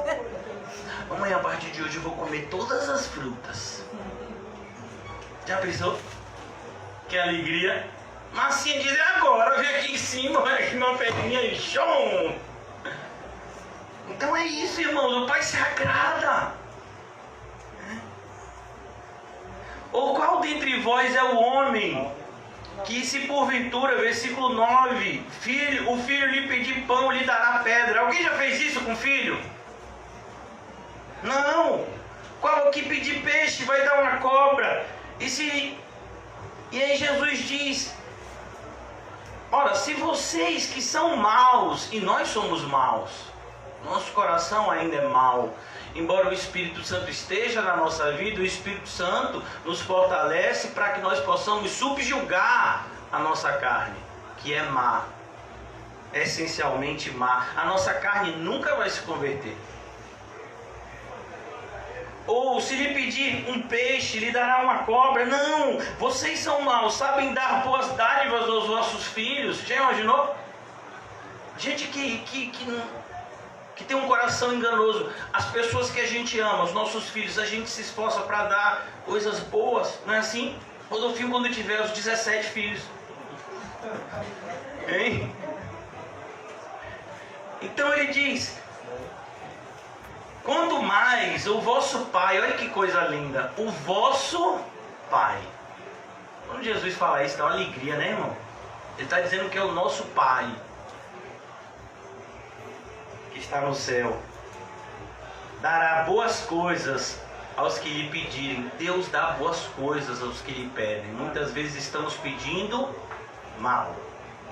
S1: Mamãe, a partir de hoje eu vou comer todas as frutas. Já pensou? Que alegria. Massinha diz, agora, vem aqui em cima, vai aqui numa perninha e chom. Então é isso, irmãos, o Pai se agrada. Ou qual dentre vós é o homem que, se porventura, versículo 9, o filho lhe pedir pão, lhe dará pedra? Alguém já fez isso com o filho? Não. Qual que pedir peixe vai dar uma cobra? E aí Jesus diz, ora, se vocês que são maus, e nós somos maus, nosso coração ainda é mau, embora o Espírito Santo esteja na nossa vida, o Espírito Santo nos fortalece para que nós possamos subjugar a nossa carne, que é má, essencialmente má. A nossa carne nunca vai se converter. Ou se lhe pedir um peixe, lhe dará uma cobra. Não, vocês são maus, sabem dar boas dádivas aos vossos filhos. Já imaginou? Gente que tem um coração enganoso. As pessoas que a gente ama, os nossos filhos, a gente se esforça para dar coisas boas. Não é assim? Rodolfinho, quando tiver os 17 filhos. Hein? Então ele diz, quanto mais o vosso Pai, olha que coisa linda, o vosso Pai. Quando Jesus fala isso, dá uma alegria, né, irmão? Ele está dizendo que é o nosso Pai, que está no céu, dará boas coisas aos que lhe pedirem. Deus dá boas coisas aos que lhe pedem. Muitas vezes estamos pedindo mal,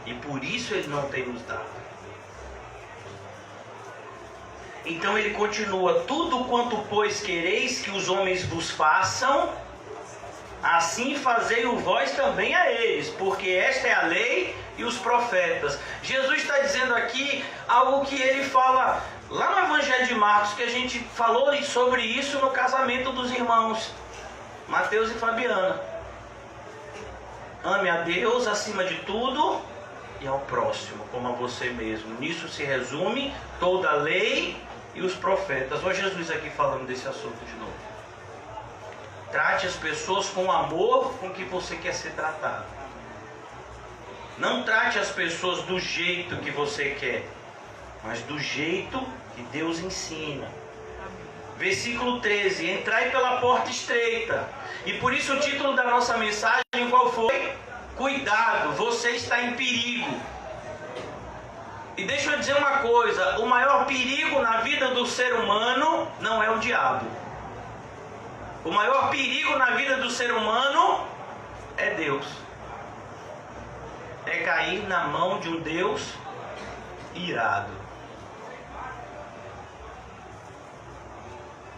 S1: e por isso Ele não tem nos dado. Então ele continua, tudo quanto pois quereis que os homens vos façam, assim fazei-o vós também a eles, porque esta é a lei e os profetas. Jesus está dizendo aqui algo que ele fala lá no Evangelho de Marcos, que a gente falou sobre isso no casamento dos irmãos Mateus e Fabiana. Ame a Deus acima de tudo e ao próximo como a você mesmo. Nisso se resume toda a lei e os profetas. Olha Jesus aqui falando desse assunto de novo. Trate as pessoas com o amor com que você quer ser tratado. Não trate as pessoas do jeito que você quer, mas do jeito que Deus ensina. Versículo 13, entrai pela porta estreita. E por isso o título da nossa mensagem qual foi? Cuidado, você está em perigo. E deixa eu dizer uma coisa, o maior perigo na vida do ser humano não é o diabo. O maior perigo na vida do ser humano é Deus. É cair na mão de um Deus irado.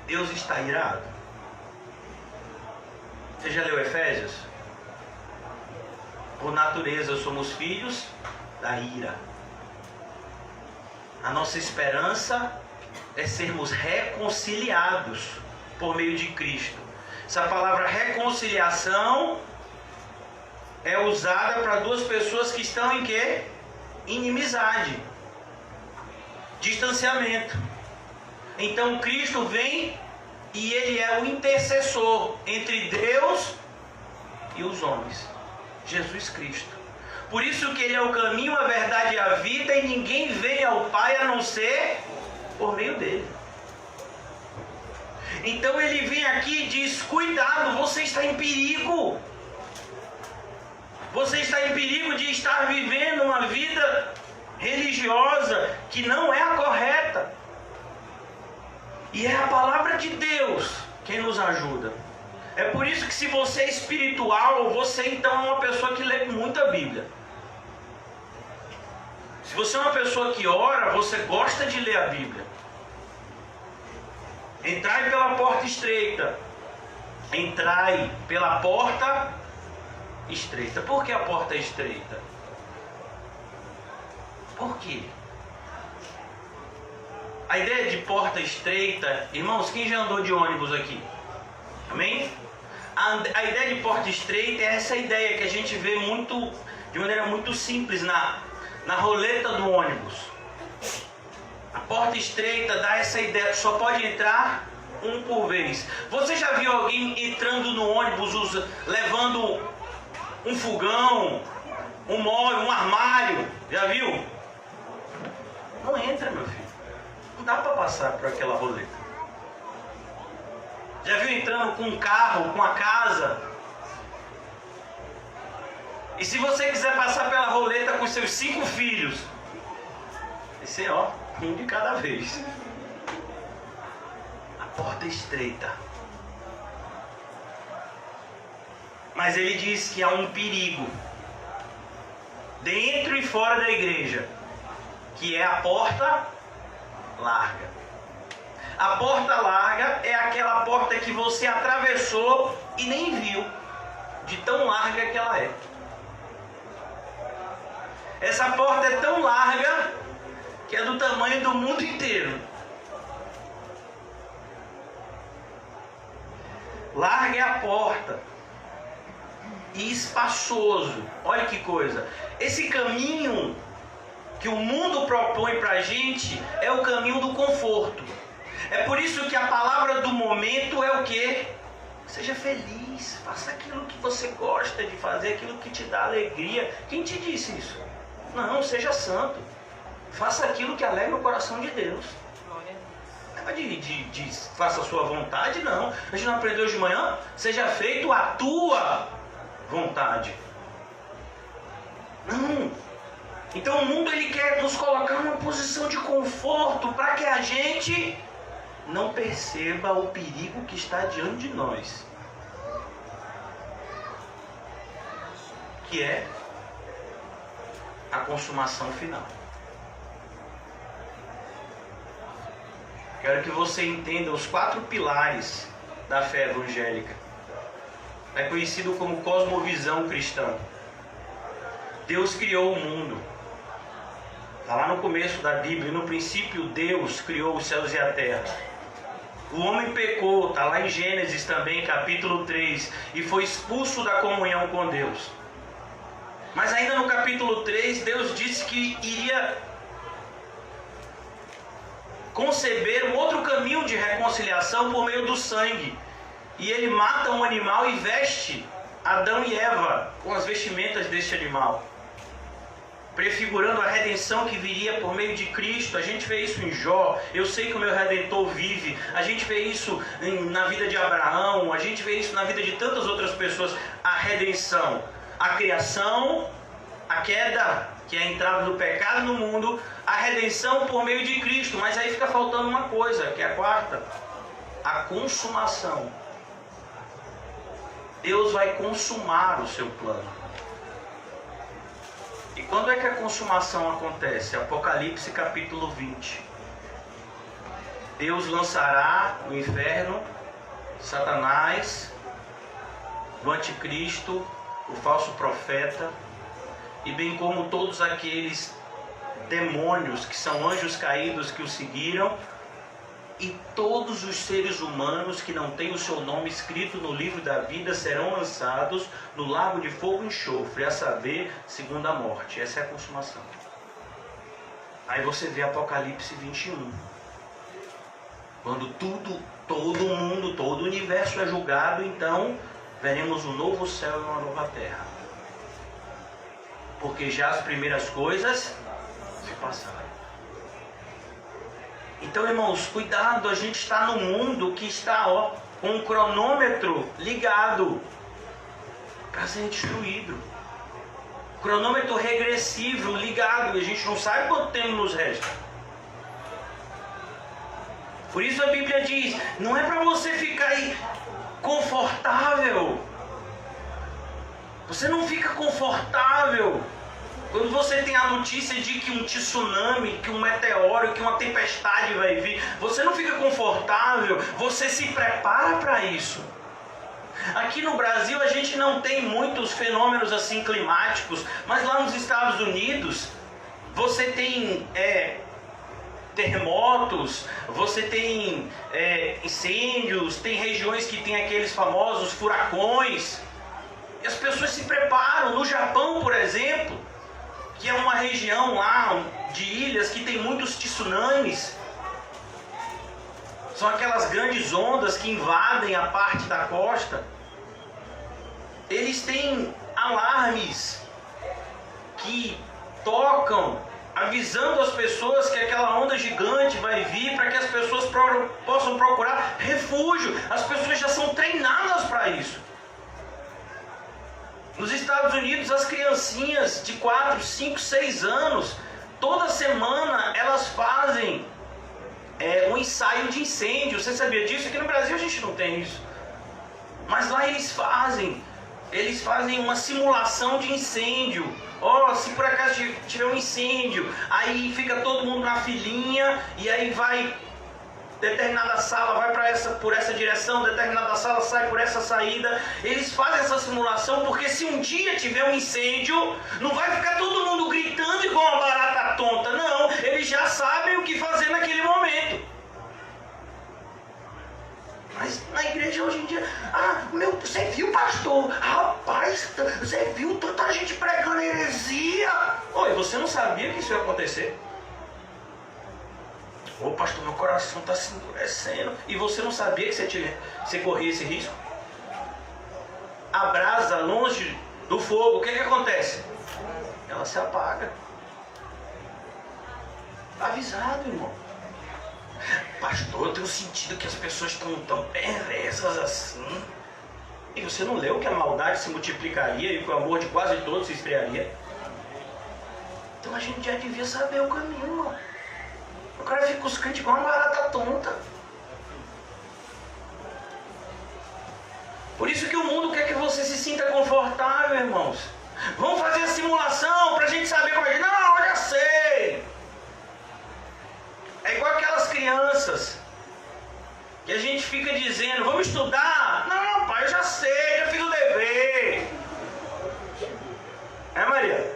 S1: Deus está irado. Você já leu Efésios? Por natureza somos filhos da ira. A nossa esperança é sermos reconciliados por meio de Cristo. Essa palavra reconciliação é usada para duas pessoas que estão em quê? Inimizade, distanciamento. Então Cristo vem e Ele é o intercessor entre Deus e os homens. Jesus Cristo. Por isso que Ele é o caminho, a verdade e a vida, e ninguém vem ao Pai a não ser por meio dele. Então Ele vem aqui e diz: cuidado, você está em perigo. Você está em perigo de estar vivendo uma vida religiosa que não é a correta. E é a palavra de Deus quem nos ajuda. É por isso que, se você é espiritual, você então é uma pessoa que lê muita Bíblia. Se você é uma pessoa que ora, você gosta de ler a Bíblia. Entrai pela porta estreita. Entrai pela porta estreita. Por que a porta é estreita? Por quê? A ideia de porta estreita, irmãos, quem já andou de ônibus aqui? Amém? A ideia de porta estreita é essa ideia que a gente vê muito, de maneira muito simples na roleta do ônibus. A porta estreita dá essa ideia, só pode entrar um por vez. Você já viu alguém entrando no ônibus levando um fogão, um móvel, um armário? Já viu? Não entra, meu filho. Não dá para passar por aquela roleta. Já viu entrando com um carro, com a casa? E se você quiser passar pela roleta com seus 5 filhos, esse é um de cada vez. A porta é estreita. Mas ele diz que há um perigo dentro e fora da igreja, que é a porta larga. A porta larga é aquela porta que você atravessou e nem viu, de tão larga que ela é. Essa porta é tão larga que é do tamanho do mundo inteiro. Larga é a porta. E espaçoso. Olha que coisa. Esse caminho que o mundo propõe para a gente é o caminho do conforto. É por isso que a palavra do momento é o quê? Seja feliz, faça aquilo que você gosta de fazer, aquilo que te dá alegria. Quem te disse isso? Não, seja santo. Faça aquilo que alegra o coração de Deus. Não é de faça a sua vontade, não. A gente não aprendeu hoje de manhã? Seja feito a tua vontade. Não. Então o mundo ele quer nos colocar numa posição de conforto para que a gente não perceba o perigo que está diante de nós, que é a consumação final. Quero que você entenda os 4 pilares da fé evangélica. É conhecido como cosmovisão cristã. Deus criou o mundo. Está lá no começo da Bíblia. No princípio Deus criou os céus e a terra. O homem pecou, está lá em Gênesis também, capítulo 3, e foi expulso da comunhão com Deus. Mas ainda no capítulo 3, Deus disse que iria conceber um outro caminho de reconciliação por meio do sangue. E ele mata um animal e veste Adão e Eva com as vestimentas deste animal, prefigurando a redenção que viria por meio de Cristo. A gente vê isso em Jó. Eu sei que o meu Redentor vive. A gente vê isso na vida de Abraão. A gente vê isso na vida de tantas outras pessoas. A redenção, a criação, a queda, que é a entrada do pecado no mundo, a redenção por meio de Cristo. Mas aí fica faltando uma coisa, que é a quarta: a consumação. Deus vai consumar o seu plano. E quando é que a consumação acontece? Apocalipse capítulo 20. Deus lançará no inferno Satanás, o anticristo, o falso profeta, e bem como todos aqueles demônios que são anjos caídos que o seguiram, e todos os seres humanos que não têm o seu nome escrito no livro da vida serão lançados no lago de fogo e enxofre, a saber, segunda morte. Essa é a consumação. Aí você vê Apocalipse 21. Quando todo mundo, todo o universo é julgado, então veremos um novo céu e uma nova terra. Porque já as primeiras coisas se passaram. Então, irmãos, cuidado, a gente está num mundo que está com um cronômetro ligado para ser destruído. Cronômetro regressivo ligado, e a gente não sabe quanto tempo nos resta. Por isso a Bíblia diz, não é para você ficar aí confortável. Você não fica confortável quando você tem a notícia de que um tsunami, que um meteoro, que uma tempestade vai vir. Você não fica confortável, você se prepara para isso. Aqui no Brasil a gente não tem muitos fenômenos assim climáticos, mas lá nos Estados Unidos você tem terremotos, você tem incêndios, tem regiões que tem aqueles famosos furacões. E as pessoas se preparam. No Japão, por exemplo, que é uma região lá de ilhas que tem muitos tsunamis. São aquelas grandes ondas que invadem a parte da costa. Eles têm alarmes que tocam, avisando as pessoas que aquela onda gigante vai vir, para que as pessoas possam procurar refúgio. As pessoas já são treinadas para isso. Nos Estados Unidos, as criancinhas de 4, 5, 6 anos, toda semana elas fazem um ensaio de incêndio. Você sabia disso? Aqui no Brasil a gente não tem isso. Mas lá eles fazem uma simulação de incêndio. Se por acaso tiver um incêndio, aí fica todo mundo na filinha, e aí vai, determinada sala vai por essa direção, determinada sala sai por essa saída. Eles fazem essa simulação porque se um dia tiver um incêndio, não vai ficar todo mundo gritando igual uma barata tonta, não. Eles já sabem o que fazer naquele momento. Mas na igreja hoje em dia, você viu, pastor? Rapaz, você viu tanta gente pregando heresia? Oi, você não sabia que isso ia acontecer? Pastor, meu coração está se endurecendo. E você não sabia que você corria esse risco? A brasa longe do fogo, o que acontece? Ela se apaga. Avisado, irmão. Pastor, eu tenho sentido que as pessoas estão tão perversas assim. E você não leu que a maldade se multiplicaria e que o amor de quase todos se esfriaria? Então a gente já devia saber o caminho, irmão. O cara fica com os crentes igual uma barata tonta. Por isso que o mundo quer que você se sinta confortável, irmãos. Vamos fazer a simulação pra gente saber como é que... Não, eu já sei. É igual aquelas crianças que a gente fica dizendo, vamos estudar? Não, pai, eu já sei, já fiz o dever. Maria?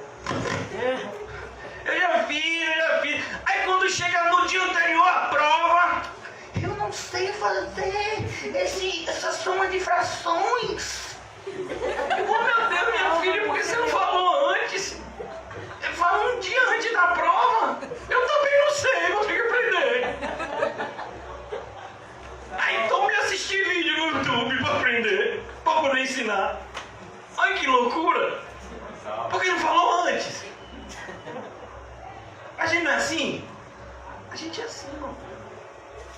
S1: Eu já fiz. Aí quando chega no dia anterior à prova, eu não sei fazer essa soma de frações. Meu Deus, minha filha, por que você não falou antes? Fala um dia antes da prova. Eu também não sei, vou ter que aprender. Aí tome assistir vídeo no YouTube para aprender, para poder ensinar. Olha que loucura. Por que não falou antes? A gente não é assim? A gente é assim, irmão.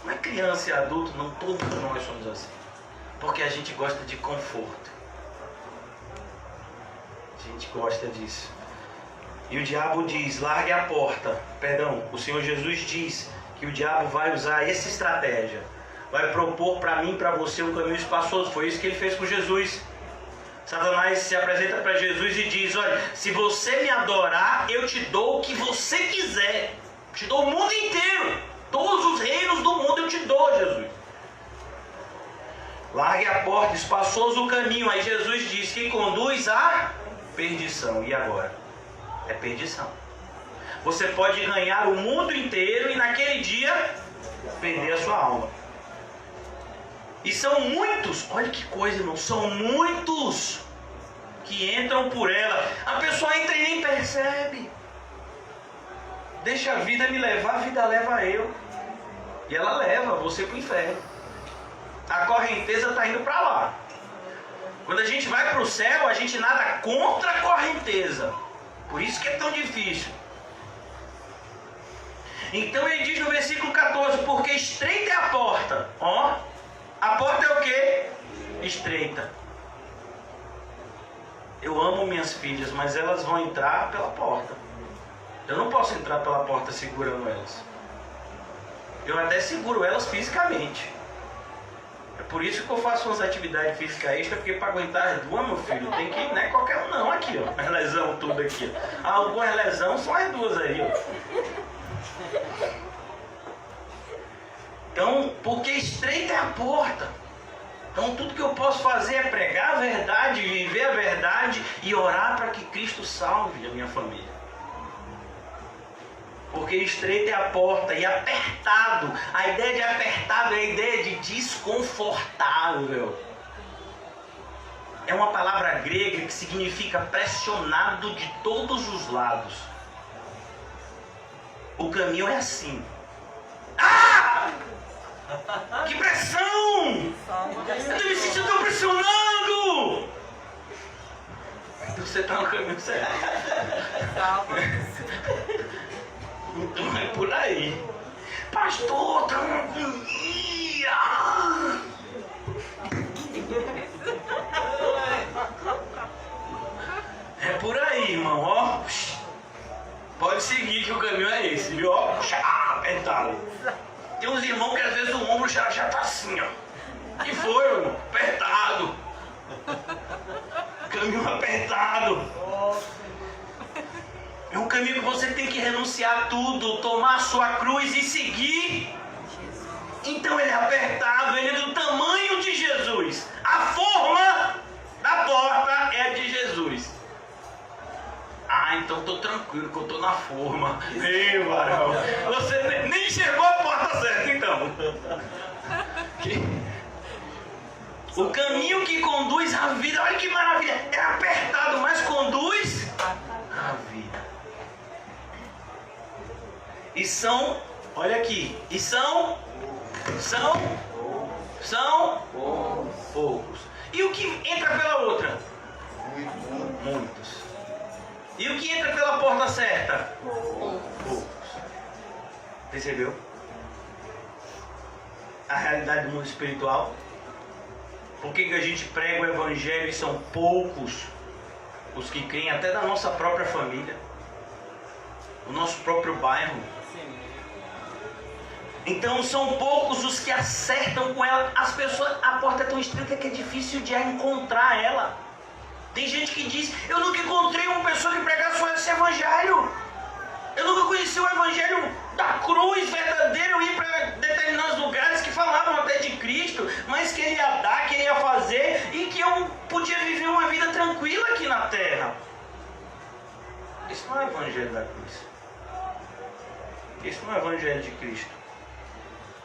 S1: Não é criança e adulto, não, todos nós somos assim. Porque a gente gosta de conforto. A gente gosta disso. E o diabo diz, largue a porta. Perdão, o Senhor Jesus diz que o diabo vai usar essa estratégia. Vai propor para mim e para você um caminho espaçoso. Foi isso que ele fez com Jesus. Satanás se apresenta para Jesus e diz, olha, se você me adorar, eu te dou o que você quiser. Eu te dou o mundo inteiro. Todos os reinos do mundo eu te dou, Jesus. Largue a porta, espaçoso o caminho. Aí Jesus diz que conduz à perdição. E agora? É perdição. Você pode ganhar o mundo inteiro e naquele dia perder a sua alma. E são muitos, olha que coisa, irmão, são muitos que entram por ela. A pessoa entra e nem percebe. Deixa a vida me levar, a vida leva eu. E ela leva você para o inferno. A correnteza está indo para lá. Quando a gente vai para o céu, a gente nada contra a correnteza. Por isso que é tão difícil. Então ele diz no versículo 14, porque estreita é a porta. Ó, a porta é o quê? Estreita. Eu amo minhas filhas, mas elas vão entrar pela porta. Eu não posso entrar pela porta segurando elas. Eu até seguro elas fisicamente. É por isso que eu faço umas atividades físicas extra, porque para aguentar as duas, meu filho, tem que, não é qualquer um não, aqui ó, as lesão tudo aqui ó. Algumas lesões são as duas aí ó. Então, porque estreita é a porta. Então tudo que eu posso fazer é pregar a verdade, viver a verdade e orar para que Cristo salve a minha família. Porque estreita é a porta e apertado. A ideia de apertado é a ideia de desconfortável. É uma palavra grega que significa pressionado de todos os lados. O caminho é assim. Ah! Que pressão! Eu tô me sentindo tão pressionado! Então você tá no caminho certo. Então é por aí. Pastor, tá uma agonia. É por aí, irmão, ó. Pode seguir que o caminho é esse, viu? Ó, apertado. Tem uns irmãos que às vezes o ombro já tá assim, ó. E foi, irmão, apertado. Caminho apertado. É um caminho que você tem que renunciar a tudo, tomar a sua cruz e seguir. Então ele é apertado, ele é do tamanho de Jesus. A forma da porta é a de Jesus. Ah, então tô tranquilo que eu tô na forma. Ei, varão, você nem chegou à porta certa, então. O caminho que conduz à vida, olha que maravilha. É apertado, mas conduz à vida. E são, olha aqui, e são poucos. E o que entra pela outra? Muitos. E o que entra pela porta certa? Poucos. Percebeu? A realidade do mundo espiritual. Por que a gente prega o evangelho e são poucos os que creem, até da nossa própria família, do nosso próprio bairro? Então são poucos os que acertam com ela. As pessoas, a porta é tão estreita que é difícil de encontrar ela. Tem gente que diz, eu nunca encontrei uma pessoa que pregasse esse evangelho. Eu nunca conheci o evangelho da cruz verdadeiro. Eu ia para determinados lugares que falavam até de Cristo, mas que ele ia dar, que ele ia fazer, e que eu podia viver uma vida tranquila aqui na terra. Isso não é o evangelho da cruz. Isso não é o evangelho de Cristo.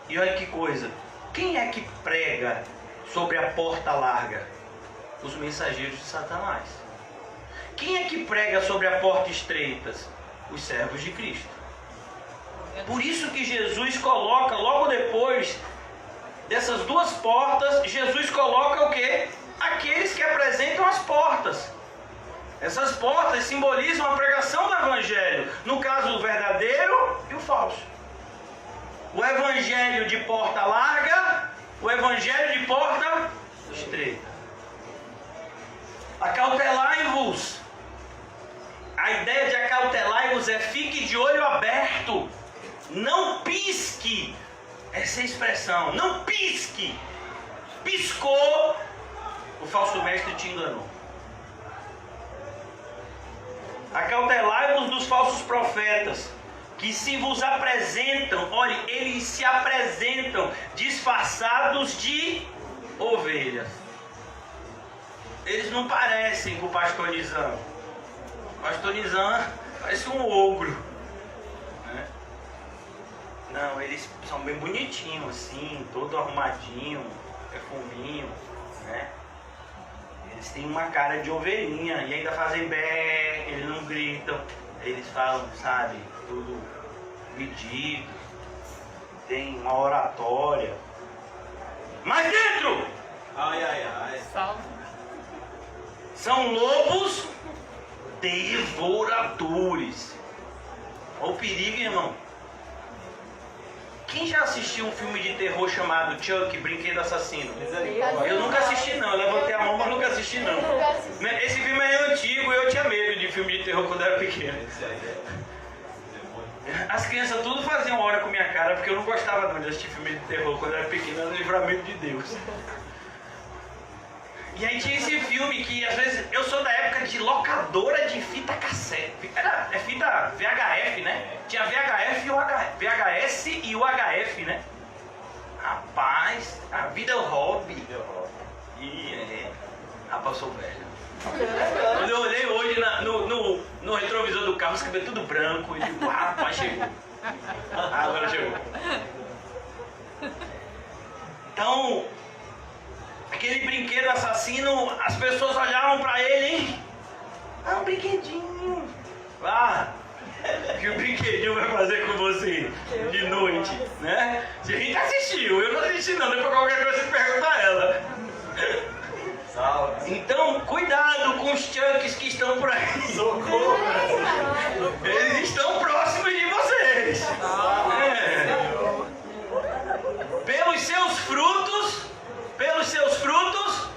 S1: E olha que coisa, quem é que prega sobre a porta larga? Os mensageiros de Satanás. Quem é que prega sobre a porta estreita? Os servos de Cristo. Por isso que Jesus coloca, logo depois dessas duas portas, Jesus coloca o quê? Aqueles que apresentam as portas. Essas portas simbolizam a pregação do evangelho. No caso, o verdadeiro e o falso. O evangelho de porta larga, o evangelho de porta estreita. Acautelai-vos. A ideia de acautelai-vos é fique de olho aberto. Não pisque. Essa é a expressão. Não pisque. Piscou, o falso mestre te enganou. Acautelai-vos dos falsos profetas, que se vos apresentam, olhe, eles se apresentam disfarçados de ovelhas. Eles não parecem com o pastor Nizam. O pastor Nizam parece um ogro, né? Não, eles são bem bonitinhos assim, todo arrumadinho, perfuminho, né? Eles têm uma cara de ovelhinha e ainda fazem bé, eles não gritam, eles falam, sabe, tudo medido, tem uma oratória. Mas dentro!
S3: Ai, ai, ai.
S1: São lobos devoradores. Olha o perigo, irmão. Quem já assistiu um filme de terror chamado Chuck, Brinquedo Assassino? Eu nunca assisti não, eu levantei a mão, mas nunca assisti não. Esse filme é antigo e eu tinha medo de filme de terror quando eu era pequeno. As crianças tudo faziam hora com minha cara, porque eu não gostava não de assistir filme de terror quando eu era pequeno, era o livramento de Deus. E aí tinha esse filme que às vezes, eu sou da época de locadora de fita cassete, é fita VHF, né? Tinha VHF e o VHS e o HF, né? Rapaz, a vida é o hobby. Rapaz, eu sou velho. Quando eu olhei hoje no retrovisor do carro, os cabelos tudo branco, e digo, rapaz, chegou. Agora chegou. Então, aquele brinquedo assassino, as pessoas olhavam pra ele, hein? Ah, um brinquedinho. Ah, que o brinquedinho vai fazer com você de noite, né? Se a gente assistiu, eu não assisti não, depois qualquer coisa você pergunta a ela. Então, cuidado com os Chucks que estão por aí. Socorro! Eles estão próximos de vocês. Pelos seus frutos,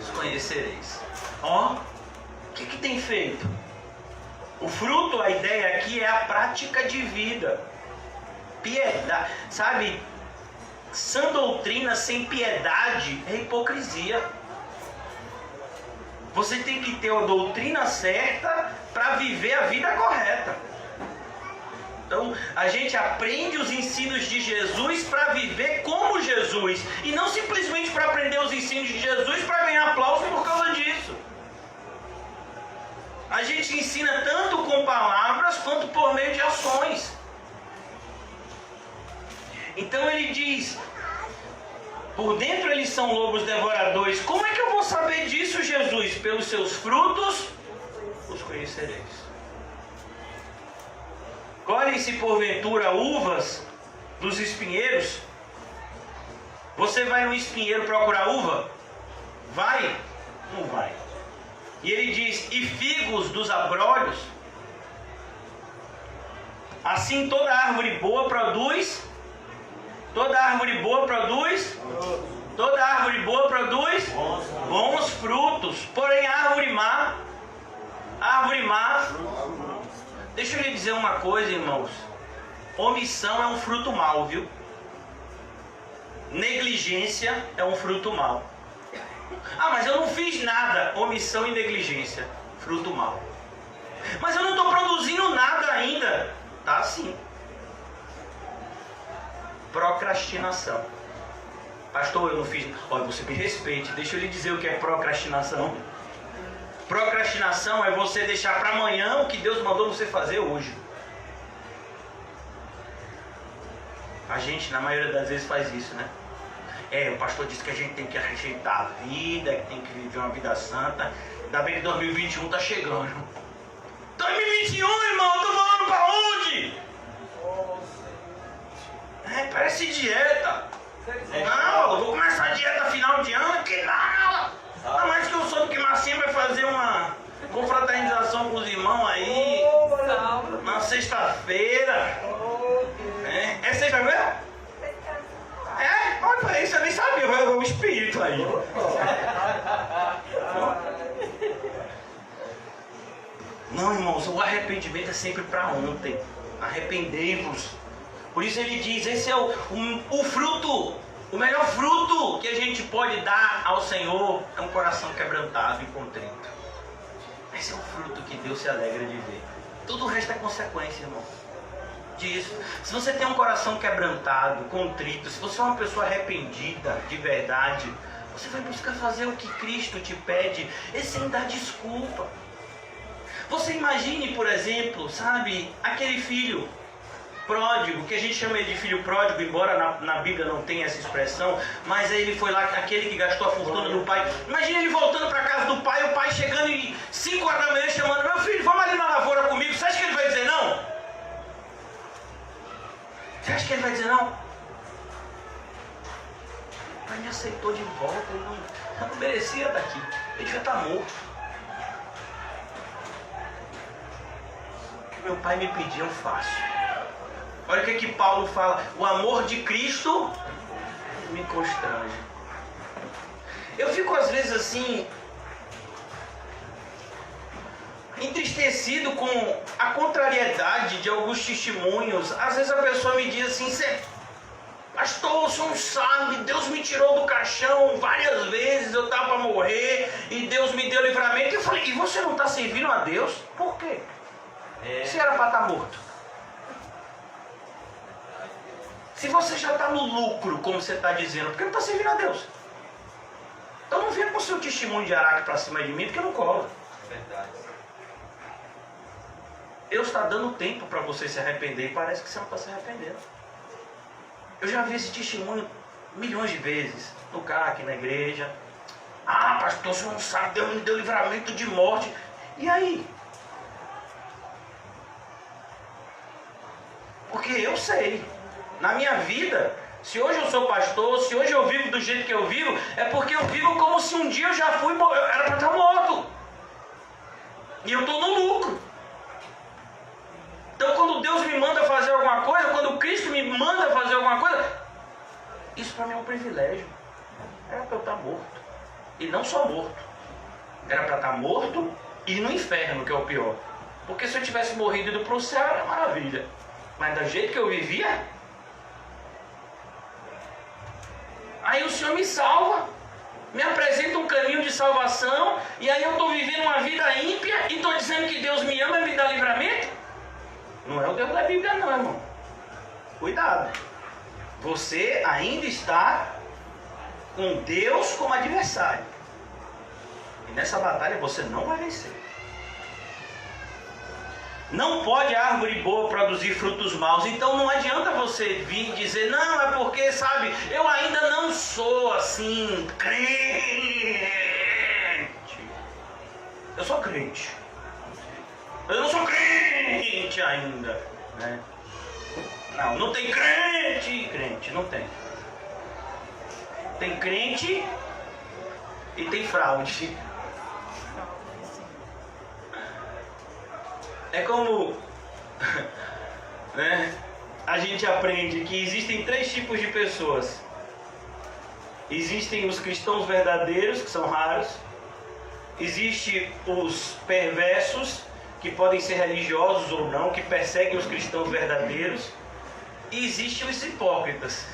S1: os conhecereis. Ó, o que tem feito? O fruto, a ideia aqui é a prática de vida. Piedade, sabe? Sã doutrina sem piedade é hipocrisia. Você tem que ter a doutrina certa para viver a vida correta. Então, a gente aprende os ensinos de Jesus para viver como Jesus. E não simplesmente para aprender os ensinos de Jesus para ganhar aplauso por causa disso. A gente ensina tanto com palavras quanto por meio de ações. Então ele diz... Por dentro eles são lobos devoradores. Como é que eu vou saber disso, Jesus? Pelos seus frutos os conhecereis. Colhem-se porventura uvas dos espinheiros? Você vai no espinheiro procurar uva? Vai? Não vai. E ele diz, e figos dos abrolhos? Assim toda árvore boa produz... Toda árvore boa produz bons frutos. Porém a árvore má, deixa eu lhe dizer uma coisa, irmãos. Omissão é um fruto mau, viu? Negligência é um fruto mau. Ah, mas eu não fiz nada. Omissão e negligência, fruto mau. Mas eu não estou produzindo nada ainda. Tá sim. Procrastinação. Pastor, eu não fiz... Olha, você me respeite, deixa eu lhe dizer o que é procrastinação. Procrastinação é você deixar para amanhã o que Deus mandou você fazer hoje. A gente, na maioria das vezes, faz isso, né? O pastor disse que a gente tem que rejeitar a vida, que tem que viver uma vida santa. Ainda bem que 2021 tá chegando. 2021, irmão, eu tô falando pra onde? Parece dieta. Não, eu vou começar a dieta final de ano, que nada. Ainda mais que eu soube que Marcinha vai fazer uma confraternização com os irmãos aí na sexta-feira. É sexta-feira? Olha, isso eu nem sabia, vai o espírito aí. Não, irmãos, o arrependimento é sempre para ontem. Arrependei-vos. Por isso ele diz, esse é o fruto, o melhor fruto que a gente pode dar ao Senhor é um coração quebrantado e contrito. Esse é o fruto que Deus se alegra de ver. Tudo o resto é consequência, irmão. Disso. Se você tem um coração quebrantado, contrito, se você é uma pessoa arrependida de verdade, você vai buscar fazer o que Cristo te pede, e sem dar desculpa. Você imagine, por exemplo, sabe, aquele filho pródigo, que a gente chama ele de filho pródigo, embora na Bíblia não tenha essa expressão, mas aí ele foi lá, aquele que gastou a fortuna do pai. Imagina ele voltando para casa do pai, o pai chegando em 5 horas da manhã chamando, meu filho, vamos ali na lavoura comigo. Você acha que ele vai dizer não? Você acha que ele vai dizer não? O pai me aceitou de volta, ele não merecia estar aqui, ele já está morto. que meu pai me pedir, eu faço. Olha o que Paulo fala. O amor de Cristo me constrange. Eu fico às vezes assim, entristecido com a contrariedade de alguns testemunhos. Às vezes a pessoa me diz assim: pastor, você não sabe, Deus me tirou do caixão várias vezes, eu estava para morrer e Deus me deu livramento. Eu falei: e você não está servindo a Deus? Por quê? Se era para estar morto. Se você já está no lucro, como você está dizendo, por que não está servindo a Deus? Então não venha com o seu testemunho de Araque para cima de mim, porque eu não colo.
S2: Verdade.
S1: Deus está dando tempo para você se arrepender e parece que você não está se arrependendo. Eu já vi esse testemunho milhões de vezes, no CAC, na igreja. Ah, pastor, você não sabe, Deus me deu livramento de morte. E aí? Porque eu sei, na minha vida, se hoje eu sou pastor, se hoje eu vivo do jeito que eu vivo, é porque eu vivo como se um dia eu já fui, eu era para estar morto. E eu estou no lucro. Então quando Deus me manda fazer alguma coisa, quando Cristo me manda fazer alguma coisa, isso para mim é um privilégio. Era para eu estar morto. E não só morto. Era para estar morto e no inferno, que é o pior. Porque se eu tivesse morrido e ido para o céu, era maravilha. Mas do jeito que eu vivia, aí o Senhor me salva, me apresenta um caminho de salvação, e aí eu estou vivendo uma vida ímpia e estou dizendo que Deus me ama e me dá livramento? Não é o Deus da Bíblia não, irmão. Cuidado. Você ainda está com Deus como adversário. E nessa batalha você não vai vencer. Não pode a árvore boa produzir frutos maus. Então não adianta você vir dizer: não, é porque, sabe, eu ainda não sou assim, crente. Eu sou crente. Eu não sou crente ainda, né? Não tem crente, não tem. Tem crente e tem fraude. É como, né, a gente aprende que existem 3 tipos de pessoas. Existem os cristãos verdadeiros, que são raros. Existem os perversos, que podem ser religiosos ou não, que perseguem os cristãos verdadeiros. E existem os hipócritas,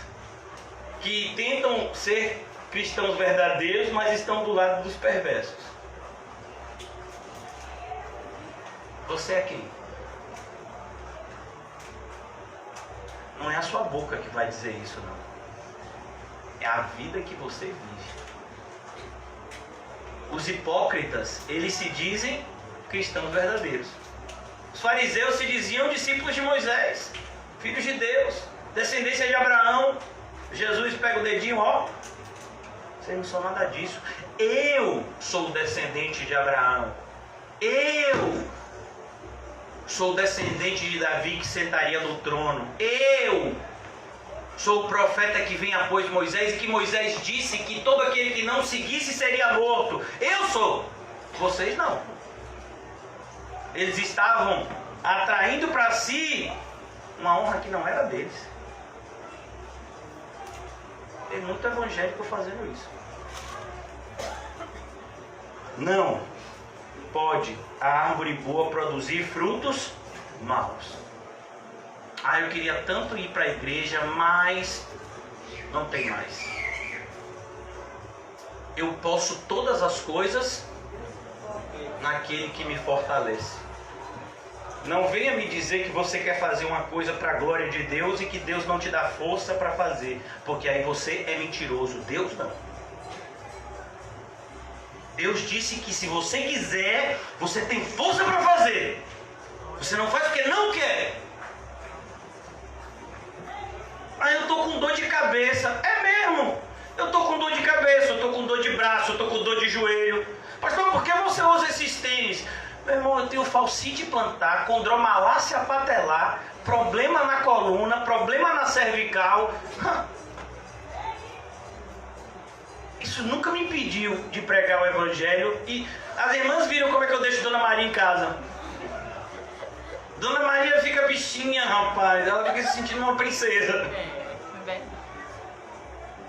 S1: que tentam ser cristãos verdadeiros, mas estão do lado dos perversos. Você é quem? Não é a sua boca que vai dizer isso, não. É a vida que você vive. Os hipócritas, eles se dizem cristãos verdadeiros. Os fariseus se diziam discípulos de Moisés, filhos de Deus, descendência de Abraão. Jesus pega o dedinho, ó. Vocês não são nada disso. Eu sou descendente de Abraão. Eu sou descendente de Davi, que sentaria no trono. Eu sou o profeta que vem após Moisés, e que Moisés disse que todo aquele que não seguisse seria morto. Eu sou. Vocês não. Eles estavam atraindo para si uma honra que não era deles. Tem muito evangélico fazendo isso. Não pode a árvore boa produzir frutos maus. Ah, eu queria tanto ir para a igreja, mas não tem mais. Eu posso todas as coisas naquele que me fortalece. Não venha me dizer que você quer fazer uma coisa para a glória de Deus e que Deus não te dá força para fazer, porque aí você é mentiroso. Deus não. Deus disse que se você quiser, você tem força para fazer. Você não faz porque não quer. Aí eu estou com dor de cabeça. É mesmo. Eu estou com dor de cabeça, eu estou com dor de braço, eu estou com dor de joelho. Pastor, por que você usa esses tênis? Meu irmão, eu tenho falcite plantar, condromalácia patelar, problema na coluna, problema na cervical. Isso nunca me impediu de pregar o evangelho. E as irmãs viram como é que eu deixo Dona Maria em casa. Dona Maria fica bichinha, rapaz. Ela fica se sentindo uma princesa.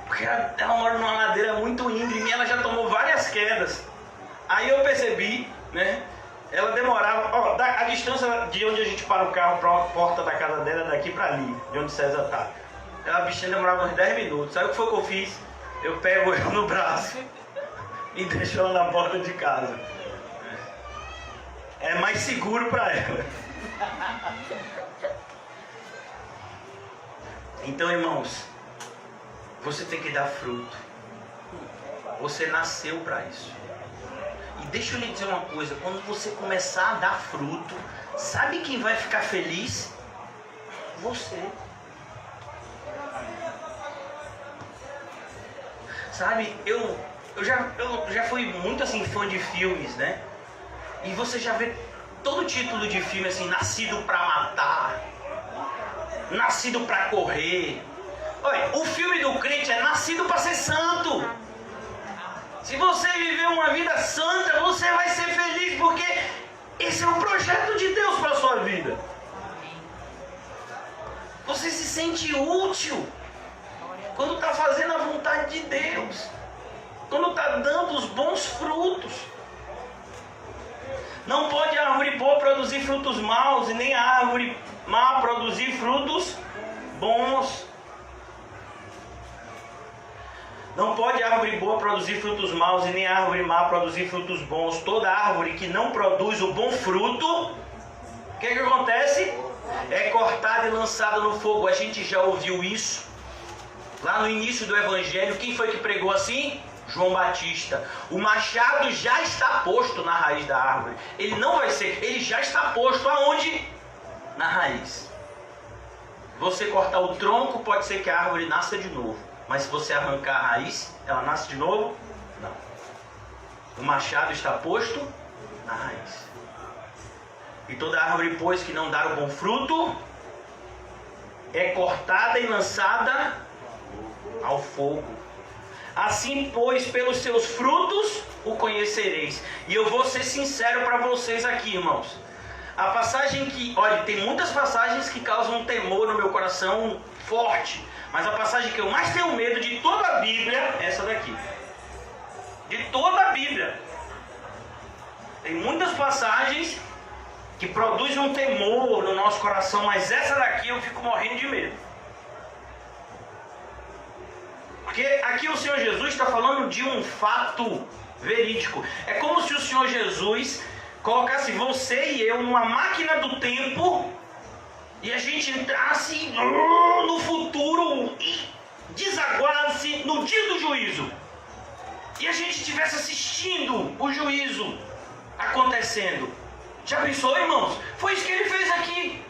S1: Porque ela mora numa ladeira muito íngreme e ela já tomou várias quedas. Aí eu percebi, né? Ela demorava... Ó, a distância de onde a gente para o carro para a porta da casa dela é daqui para ali, de onde César tá. A bichinha demorava uns 10 minutos. Sabe o que foi que eu fiz? Eu pego ela no braço e deixo ela na porta de casa. É mais seguro para ela. Então, irmãos, você tem que dar fruto. Você nasceu para isso. E deixa eu lhe dizer uma coisa, quando você começar a dar fruto, sabe quem vai ficar feliz? Você. Sabe, eu já fui muito assim fã de filmes, né? E você já vê todo título de filme assim, nascido para matar, nascido para correr. Olha, o filme do crente é nascido para ser santo. Se você viver uma vida santa, você vai ser feliz, porque esse é o projeto de Deus para a sua vida. Você se sente útil quando está fazendo a vontade de Deus, quando está dando os bons frutos. Não pode a árvore boa produzir frutos maus, e nem a árvore má produzir frutos bons. Não pode a árvore boa produzir frutos maus, e nem a árvore má produzir frutos bons. Toda árvore que não produz o bom fruto, o que acontece? É cortada e lançada no fogo. A gente já ouviu isso lá no início do Evangelho. Quem foi que pregou assim? João Batista. O machado já está posto na raiz da árvore. Ele não vai ser, ele já está posto aonde? Na raiz. Você cortar o tronco, pode ser que a árvore nasça de novo. Mas se você arrancar a raiz, ela nasce de novo? Não. O machado está posto na raiz. E toda árvore, pois, que não dar o bom fruto, é cortada e lançada ao fogo. Assim, pois, pelos seus frutos o conhecereis. E eu vou ser sincero para vocês aqui, irmãos. A passagem que... Olha, tem muitas passagens que causam um temor no meu coração forte. Mas a passagem que eu mais tenho medo de toda a Bíblia é essa daqui. De toda a Bíblia. Tem muitas passagens que produzem um temor no nosso coração, mas essa daqui eu fico morrendo de medo. Porque aqui o Senhor Jesus está falando de um fato verídico. É como se o Senhor Jesus colocasse você e eu numa máquina do tempo e a gente entrasse no futuro e desaguasse no dia do juízo. E a gente estivesse assistindo o juízo acontecendo. Já pensou, irmãos? Foi isso que ele fez aqui.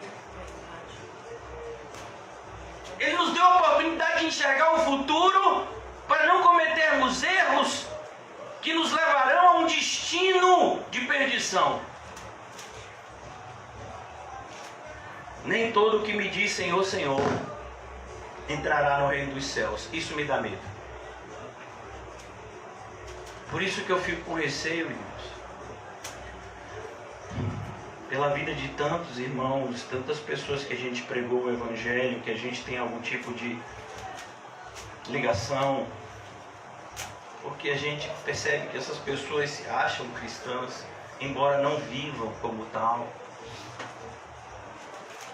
S1: Ele nos deu a oportunidade de enxergar o futuro para não cometermos erros que nos levarão a um destino de perdição. Nem todo que me diz Senhor, Senhor entrará no reino dos céus. Isso me dá medo. Por isso que eu fico com receio, irmãos. Pela vida de tantos irmãos, tantas pessoas que a gente pregou o Evangelho, que a gente tem algum tipo de ligação, porque a gente percebe que essas pessoas se acham cristãs, embora não vivam como tal.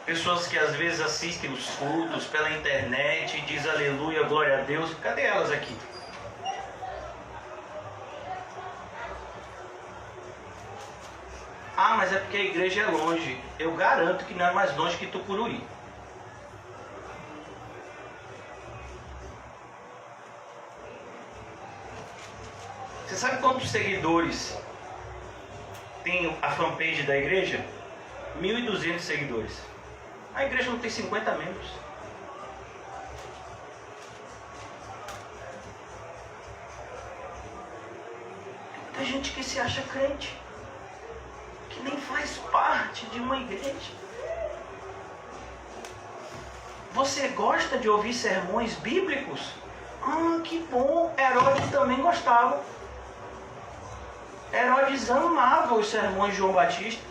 S1: Pessoas que às vezes assistem os cultos pela internet e dizem aleluia, glória a Deus. Cadê elas aqui? Ah, mas é porque a igreja é longe. Eu garanto que não é mais longe que Tucuruí. Você sabe quantos seguidores tem a fanpage da igreja? 1.200 seguidores. A igreja não tem 50 membros. Tem gente que se acha crente, que nem faz parte de uma igreja. Você gosta de ouvir sermões bíblicos? Ah, que bom! Herodes também gostava. Herodes amava os sermões de João Batista.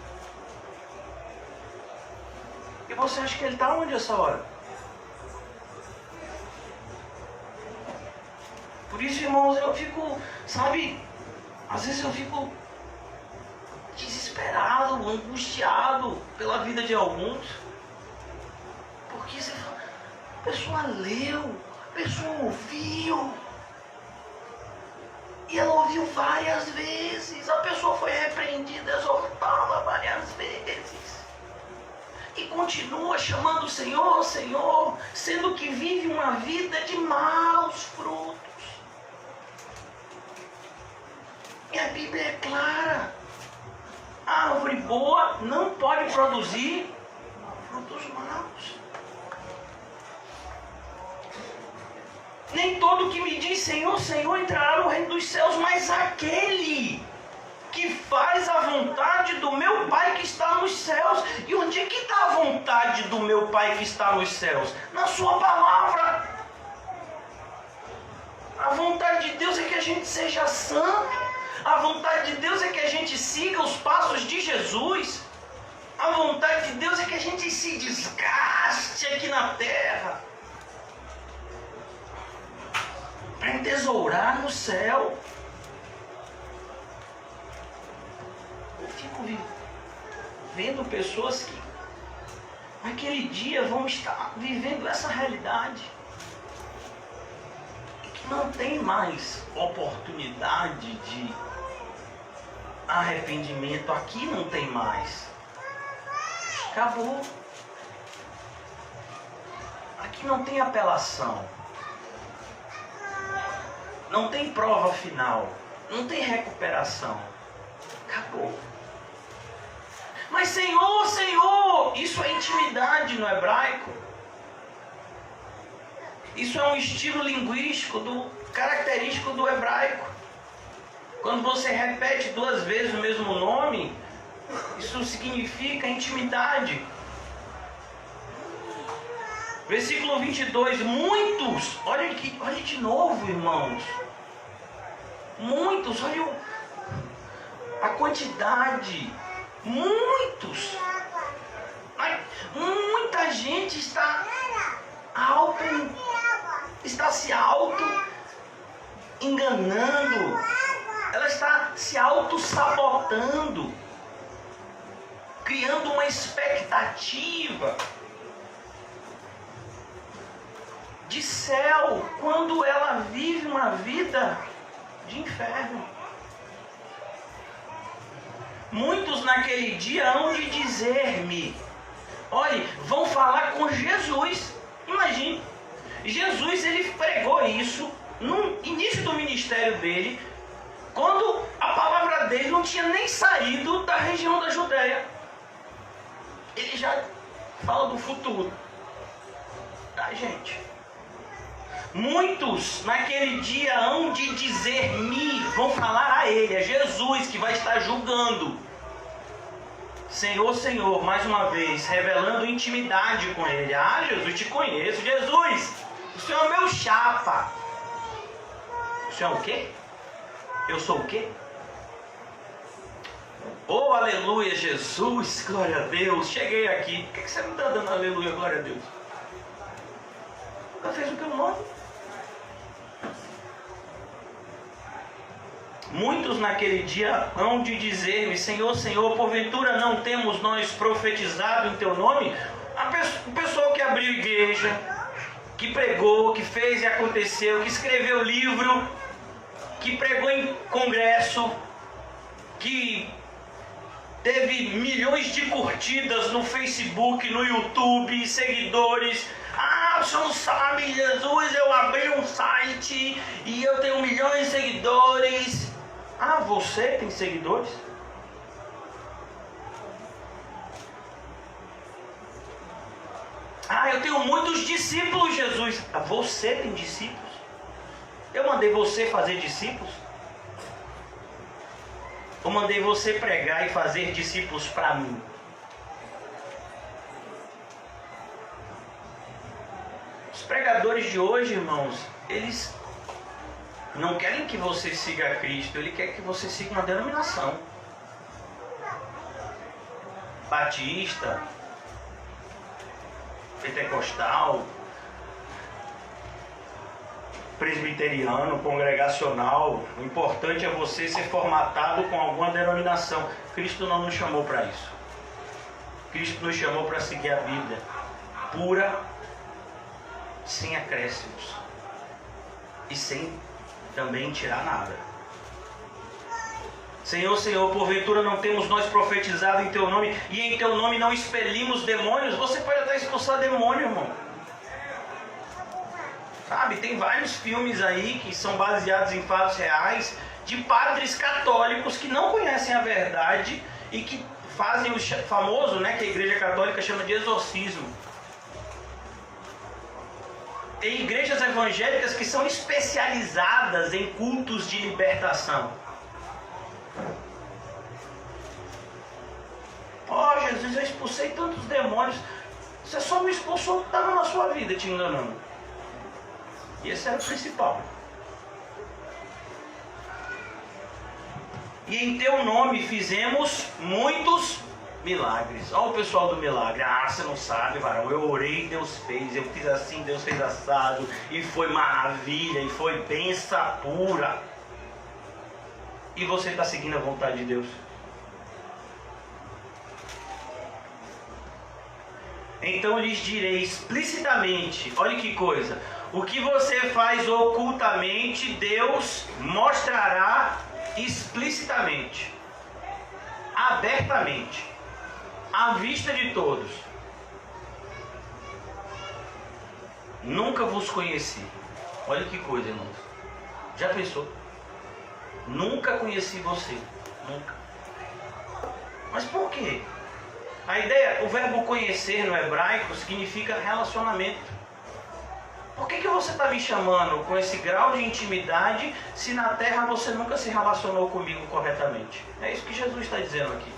S1: E você acha que ele está onde essa hora? Por isso, irmãos, eu fico, sabe, às vezes eu fico desesperado, angustiado pela vida de alguns. Porque você fala, a pessoa leu, a pessoa ouviu. E ela ouviu várias vezes. A pessoa foi repreendida, exortada várias vezes. E continua chamando o Senhor, Senhor, sendo que vive uma vida de maus frutos. E a Bíblia é clara. A árvore boa não pode produzir frutos maus. Nem todo que me diz Senhor, Senhor entrará no reino dos céus, mas aquele que faz a vontade do meu Pai que está nos céus. E onde é que está a vontade do meu Pai que está nos céus? Na sua palavra. A vontade de Deus é que a gente seja santo. A vontade de Deus é que a gente siga os passos de Jesus. A vontade de Deus é que a gente se desgaste aqui na terra para entesourar no céu. Eu fico vendo pessoas que naquele dia vão estar vivendo essa realidade e que não tem mais oportunidade de arrependimento. Aqui não tem mais. Acabou. Aqui não tem apelação. Não tem prova final. Não tem recuperação. Acabou. Mas Senhor, Senhor, isso é intimidade no hebraico. Isso é um estilo linguístico característico do hebraico. Quando você repete 2 vezes o mesmo nome, isso significa intimidade. Versículo 22, muitos, olha de novo, irmãos. Muitos, olha a quantidade. Muitos. Muita gente está se auto-enganando. Ela está se auto-sabotando, criando uma expectativa de céu, quando ela vive uma vida de inferno. Muitos naquele dia hão de dizer-me, olhe, vão falar com Jesus. Imagine, Jesus ele pregou isso no início do ministério dele, quando a palavra dele não tinha nem saído da região da Judéia. Ele já fala do futuro da gente. Muitos naquele dia hão de dizer-me, vão falar a ele, é Jesus que vai estar julgando. Senhor, Senhor, mais uma vez, revelando intimidade com ele. Ah, Jesus, te conheço. Jesus, o Senhor é meu chapa. O Senhor é o quê? Eu sou o quê? Oh, aleluia, Jesus, glória a Deus. Cheguei aqui. Por que você não está dando aleluia, glória a Deus? Nunca fez o que eu mando. Muitos naquele dia hão de dizer-me, Senhor, Senhor, porventura não temos nós profetizado em teu nome? O pessoal que abriu igreja, que pregou, que fez e aconteceu, que escreveu livro, que pregou em congresso, que teve milhões de curtidas no Facebook, no YouTube, seguidores. Ah, o senhor não sabe, Jesus, eu abri um site e eu tenho milhões de seguidores. Ah, você tem seguidores? Ah, eu tenho muitos discípulos, Jesus. Ah, você tem discípulos? Eu mandei você fazer discípulos? Eu mandei você pregar e fazer discípulos para mim? Os pregadores de hoje, irmãos, eles não querem que você siga a Cristo, ele quer que você siga uma denominação. Batista, pentecostal, presbiteriano, congregacional. O importante é você ser formatado com alguma denominação. Cristo não nos chamou para isso. Cristo nos chamou para seguir a Bíblia pura, sem acréscimos e sem também tirar nada. Senhor, Senhor, porventura não temos nós profetizado em Teu nome e em Teu nome não expelimos demônios? Você pode até expulsar demônio, irmão. Sabe, tem vários filmes aí que são baseados em fatos reais de padres católicos que não conhecem a verdade e que fazem o famoso, né, que a Igreja Católica chama de exorcismo. Tem igrejas evangélicas que são especializadas em cultos de libertação. Ó, Jesus, eu expulsei tantos demônios. Você só me expulsou o que estava na sua vida te enganando. E esse era o principal. E em Teu nome fizemos muitos milagres. Olha o pessoal do milagre. Ah, você não sabe, varão. Eu orei, Deus fez. Eu fiz assim, Deus fez assado. E foi maravilha. E foi bênção pura. E você está seguindo a vontade de Deus? Então lhes direi explicitamente. Olha que coisa. O que você faz ocultamente, Deus mostrará explicitamente, abertamente, à vista de todos. Nunca vos conheci. Olha que coisa, irmãos. Já pensou? Nunca conheci você. Nunca. Mas por quê? A ideia, o verbo conhecer no hebraico significa relacionamento. Por que você está me chamando com esse grau de intimidade se na terra você nunca se relacionou comigo corretamente? É isso que Jesus está dizendo aqui.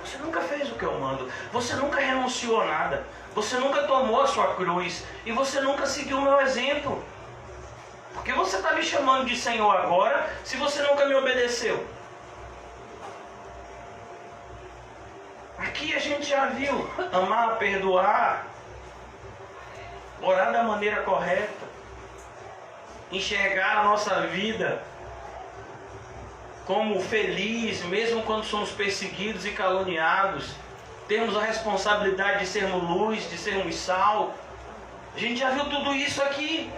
S1: Você nunca fez o que eu mando. Você nunca renunciou a nada. Você nunca tomou a sua cruz. E você nunca seguiu o meu exemplo. Por que você está me chamando de Senhor agora se você nunca me obedeceu? Aqui a gente já viu amar, perdoar, orar da maneira correta, enxergar a nossa vida como feliz, mesmo quando somos perseguidos e caluniados, termos a responsabilidade de sermos luz, de sermos sal. A gente já viu tudo isso aqui.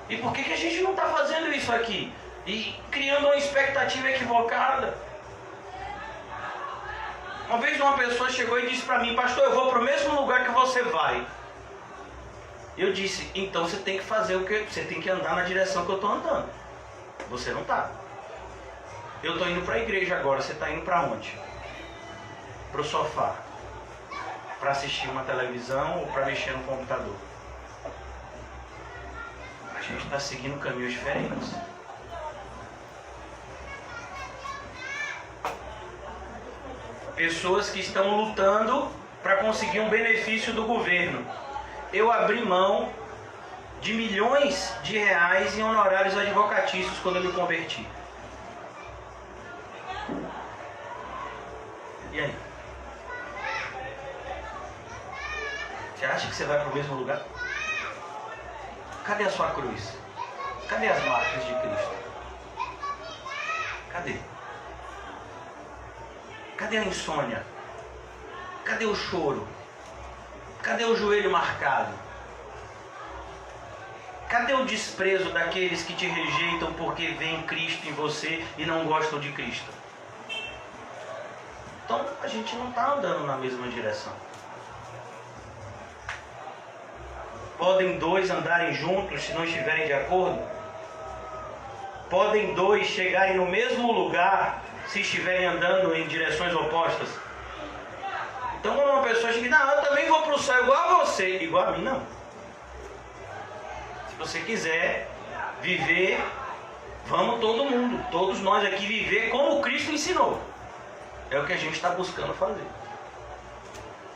S1: E por que a gente não está fazendo isso aqui? E criando uma expectativa equivocada. Uma vez uma pessoa chegou e disse para mim: pastor, eu vou para o mesmo lugar que você vai. Eu disse: então você tem que fazer o que você tem que andar na direção que eu estou andando. Você não está. Eu estou indo para a igreja agora. Você está indo para onde? Para o sofá, para assistir uma televisão ou para mexer no computador? A gente está seguindo caminhos diferentes. Pessoas que estão lutando para conseguir um benefício do governo. Eu abri mão de milhões de reais em honorários advocatícios quando eu me converti. E aí? Você acha que você vai para o mesmo lugar? Cadê a sua cruz? Cadê as marcas de Cristo? Cadê? Cadê a insônia? Cadê o choro? Cadê o joelho marcado? Cadê o desprezo daqueles que te rejeitam porque veem Cristo em você e não gostam de Cristo? Então a gente não está andando na mesma direção. Podem dois andarem juntos se não estiverem de acordo? Podem dois chegarem no mesmo lugar se estiverem andando em direções opostas? Então quando uma pessoa chega e diz: não, eu também vou para o céu igual a você. Igual a mim, não. Se você quiser viver, vamos todo mundo, todos nós aqui viver como Cristo ensinou. É o que a gente está buscando fazer.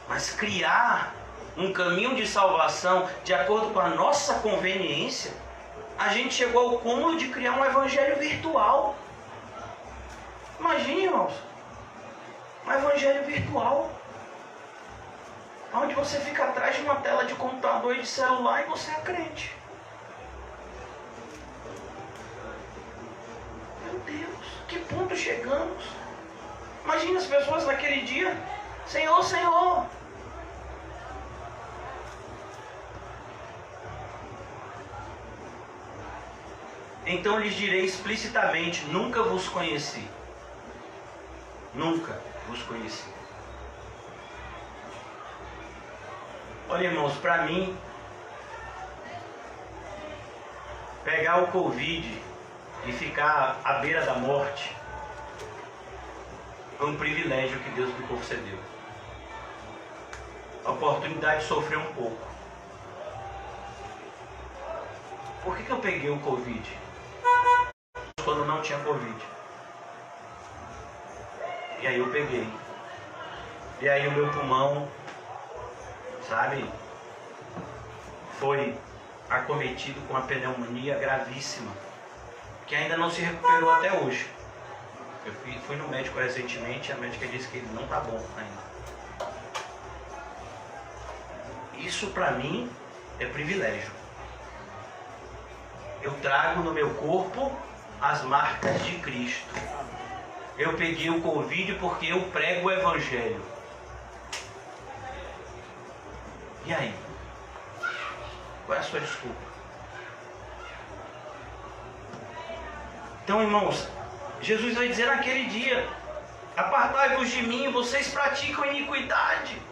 S1: Mas criar um caminho de salvação de acordo com a nossa conveniência, a gente chegou ao cúmulo de criar um evangelho virtual. Imagine, irmãos, um evangelho virtual. onde você fica atrás de uma tela de computador e de celular e você é crente. Meu Deus, que ponto chegamos? Imagina as pessoas naquele dia: Senhor, Senhor. Então lhes direi explicitamente: nunca vos conheci. Nunca vos conheci. Olha, irmãos, para mim, pegar o Covid e ficar à beira da morte foi um privilégio que Deus me concedeu. A oportunidade de sofrer um pouco. Por que eu peguei o Covid quando não tinha Covid? E aí eu peguei. E aí o meu pulmão, sabe, foi acometido com uma pneumonia gravíssima, que ainda não se recuperou até hoje. Eu fui no médico recentemente e a médica disse que ele não está bom ainda. Isso para mim é privilégio. Eu trago no meu corpo as marcas de Cristo. Eu peguei o Covid porque eu prego o Evangelho. E aí? Qual é a sua desculpa? Então, irmãos, Jesus vai dizer naquele dia: apartai-vos de mim, vocês praticam iniquidade.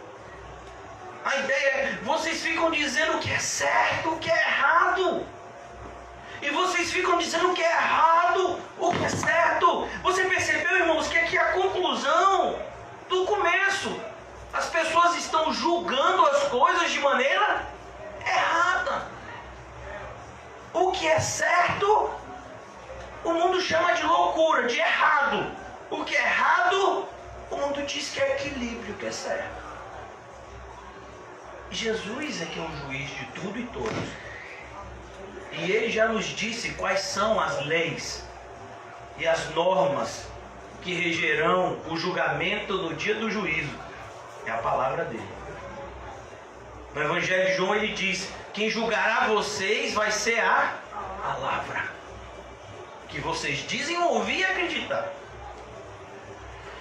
S1: A ideia é: vocês ficam dizendo o que é certo, o que é errado. E vocês ficam dizendo o que é errado, o que é certo. Você percebeu, irmãos, que aqui é a conclusão do começo. As pessoas estão julgando as coisas de maneira errada. O que é certo, o mundo chama de loucura, de errado. O que é errado, o mundo diz que é equilíbrio, que é certo. Jesus é que é o juiz de tudo e todos. E ele já nos disse quais são as leis e as normas que regerão o julgamento no dia do juízo. É a palavra dele. No Evangelho de João ele diz: quem julgará vocês vai ser a palavra que vocês dizem ouvir e acreditar.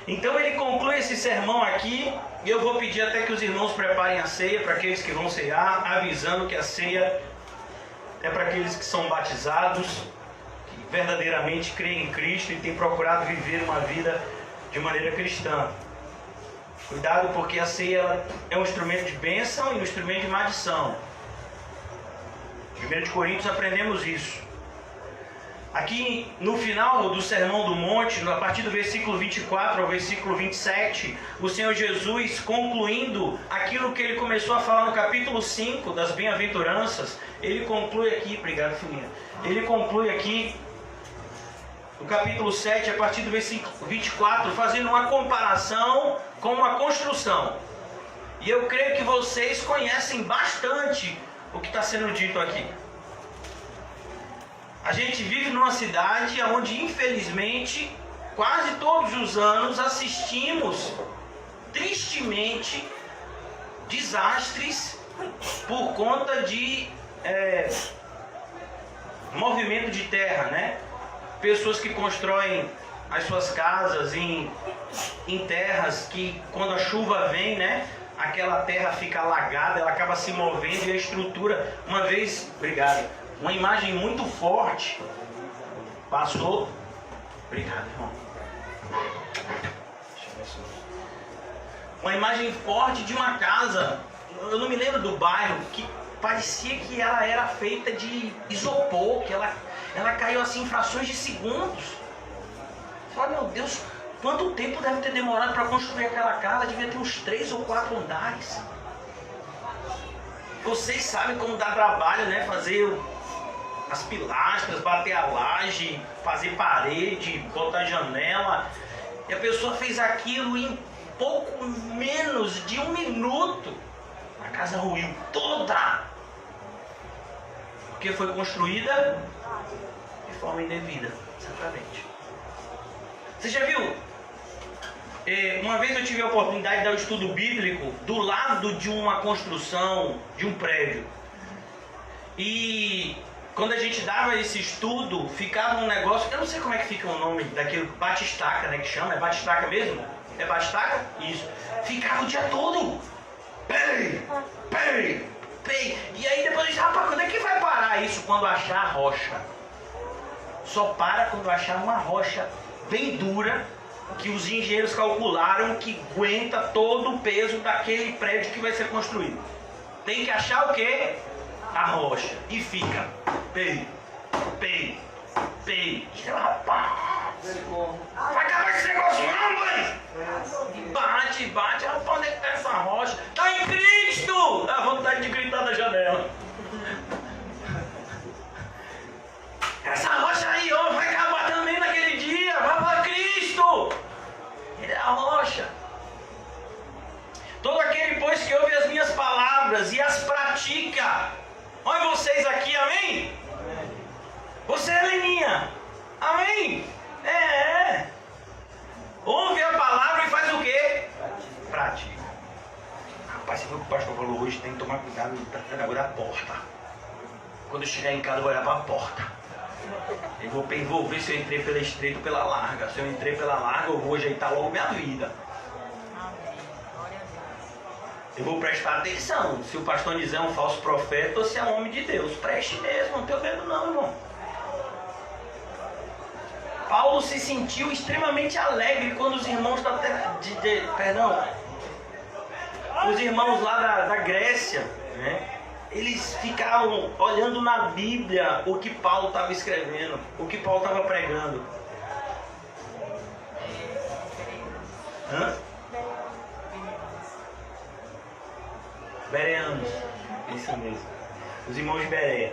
S1: Então ele conclui esse sermão aqui, e eu vou pedir até que os irmãos preparem a ceia para aqueles que vão cear, avisando que a ceia é para aqueles que são batizados, que verdadeiramente creem em Cristo e têm procurado viver uma vida de maneira cristã. Cuidado, porque a ceia é um instrumento de bênção e um instrumento de maldição. Em 1 Coríntios aprendemos isso. Aqui no final do Sermão do Monte, a partir do versículo 24 ao versículo 27, o Senhor Jesus, concluindo aquilo que ele começou a falar no capítulo 5 das bem-aventuranças, ele conclui aqui, obrigado, filhinha, ele conclui aqui no capítulo 7, a partir do versículo 24, fazendo uma comparação com uma construção. E eu creio que vocês conhecem bastante o que está sendo dito aqui. A gente vive numa cidade onde, infelizmente, quase todos os anos assistimos, tristemente, desastres por conta de movimento de terra, né? Pessoas que constroem as suas casas em terras que, quando a chuva vem, né, aquela terra fica alagada, ela acaba se movendo e a estrutura, uma vez, obrigado, uma imagem muito forte passou, obrigado, irmão, uma imagem forte de uma casa, eu não me lembro do bairro, que parecia que ela era feita de isopor, que ela caiu assim em frações de segundos. Fala, meu Deus, quanto tempo deve ter demorado para construir aquela casa? Devia ter uns 3 ou 4 andares. Vocês sabem como dá trabalho, né? Fazer as pilastras, bater a laje, fazer parede, botar janela. E a pessoa fez aquilo em pouco menos de 1 minuto. A casa ruiu toda. Porque foi construída de forma indevida, certamente. Você já viu Uma vez eu tive a oportunidade de dar um estudo bíblico do lado de uma construção, de um prédio. E quando a gente dava esse estudo, ficava um negócio, eu não sei como é que fica o nome daquele, batistaca, né, que chama, é batistaca mesmo? É batistaca? Isso. Ficava o dia todo. Pei. E aí depois a gente, rapaz, quando é que vai parar isso? Quando achar a rocha. Só para quando achar uma rocha bem dura, que os engenheiros calcularam que aguenta todo o peso daquele prédio que vai ser construído. Tem que achar o quê? A rocha. E fica. Pei. Rapaz, vai acabar esse negócio não, mãe? Bate. Rapaz, onde é que tá essa rocha? Tá em Cristo! Dá vontade de gritar da janela. Essa rocha aí, ó, vai acabar também naquele dia. Vai para Cristo. Ele é a rocha. Todo aquele, pois, que ouve as minhas palavras e as pratica. Olha vocês aqui, amém? Você é Leninha. Amém? Ouve a palavra e faz o quê? Pratica. Rapaz, você viu o que o pastor falou hoje? Tem que tomar cuidado no negócio da porta. Quando eu chegar em casa, eu vou olhar para a porta. Eu vou ver se eu entrei pela estreita ou pela larga. Se eu entrei pela larga, eu vou ajeitar logo minha vida. Eu vou prestar atenção se o pastor Nizé é um falso profeta ou se é um homem de Deus. Preste mesmo, não tenho medo não, irmão. Paulo se sentiu extremamente alegre quando os irmãos os irmãos lá da Grécia, né? Eles ficavam olhando na Bíblia o que Paulo estava escrevendo, o que Paulo estava pregando. Bereanos, isso mesmo, os irmãos de Bereia.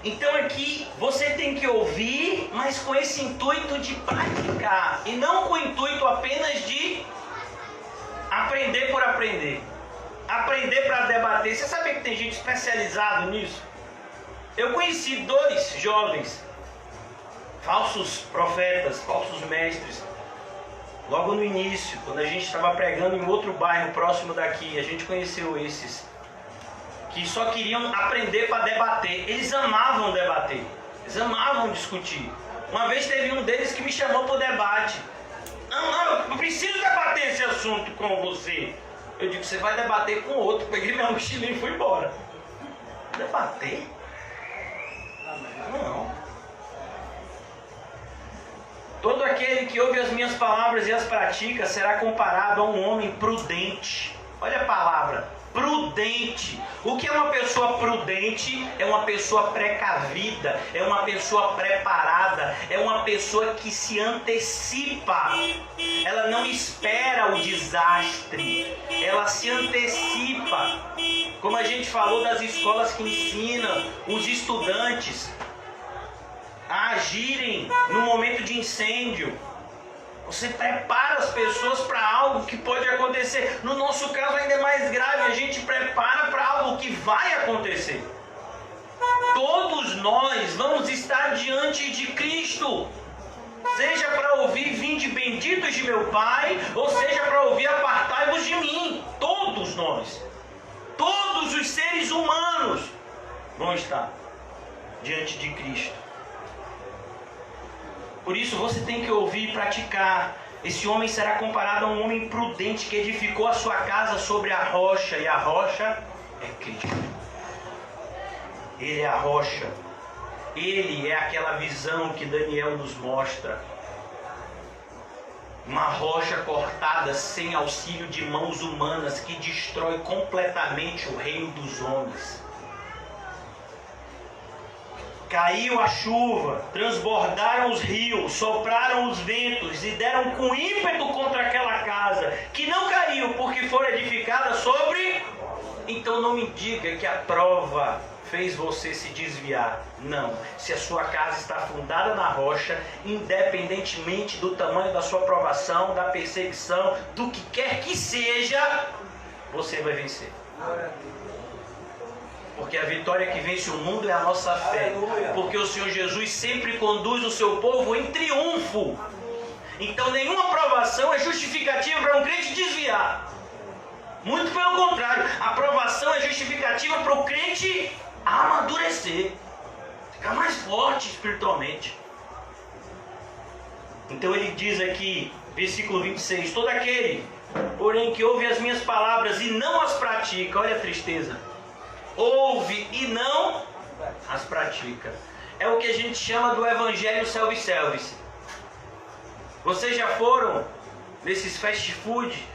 S1: Então aqui você tem que ouvir, mas com esse intuito de praticar, e não com o intuito apenas de aprender por aprender. Aprender para debater. Você sabia que tem gente especializada nisso? Eu conheci 2 jovens, falsos profetas, falsos mestres, logo no início, quando a gente estava pregando em outro bairro próximo daqui. A gente conheceu esses que só queriam aprender para debater. Eles amavam debater, eles amavam discutir. Uma vez teve um deles que me chamou para o debate. Não, eu preciso debater esse assunto com você. Eu digo, você vai debater com outro. Peguei minha mochilinha e fui embora. Debater? Não. Todo aquele que ouve as minhas palavras e as pratica será comparado a um homem prudente. Olha a palavra, prudente. O que é uma pessoa prudente? É uma pessoa precavida, é uma pessoa preparada, é uma pessoa que se antecipa. Ela não espera o desastre, ela se antecipa. Como a gente falou das escolas que ensinam os estudantes a agirem no momento de incêndio. Você prepara as pessoas para algo que pode acontecer. No nosso caso ainda é mais grave, a gente prepara para algo que vai acontecer. Todos nós vamos estar diante de Cristo. Seja para ouvir, vinde benditos de meu Pai, ou seja para ouvir, apartai-vos de mim. Todos nós, todos os seres humanos vão estar diante de Cristo. Por isso você tem que ouvir e praticar. Esse homem será comparado a um homem prudente que edificou a sua casa sobre a rocha, e a rocha é Cristo. Ele é a rocha. Ele é aquela visão que Daniel nos mostra. Uma rocha cortada sem auxílio de mãos humanas que destrói completamente o reino dos homens. Caiu a chuva, transbordaram os rios, sopraram os ventos e deram com ímpeto contra aquela casa, que não caiu porque foi edificada sobre... Então não me diga que a prova fez você se desviar. Não. Se a sua casa está fundada na rocha, independentemente do tamanho da sua provação, da perseguição, do que quer que seja, você vai vencer. Porque a vitória que vence o mundo é a nossa fé. Porque o Senhor Jesus sempre conduz o seu povo em triunfo. Então nenhuma provação é justificativa para Muito pelo contrário, a aprovação é justificativa para o crente amadurecer, ficar mais forte espiritualmente. Então ele diz aqui, versículo 26, todo aquele, porém, que ouve as minhas palavras e não as pratica, olha a tristeza, ouve e não as pratica. É o que a gente chama do evangelho self-service. Vocês já foram nesses fast food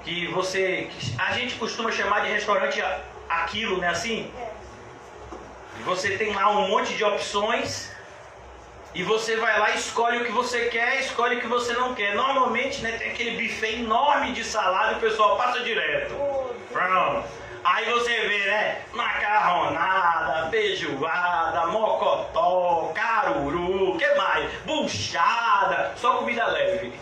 S1: que a gente costuma chamar de restaurante aquilo, né, assim? E você tem lá um monte de opções e você vai lá e escolhe o que você quer, escolhe o que você não quer. Normalmente, né, tem aquele buffet enorme de salada e o pessoal passa direto. Pronto. Aí você vê, né, macarronada, feijoada, mocotó, caruru, que mais? Buchada, só comida leve.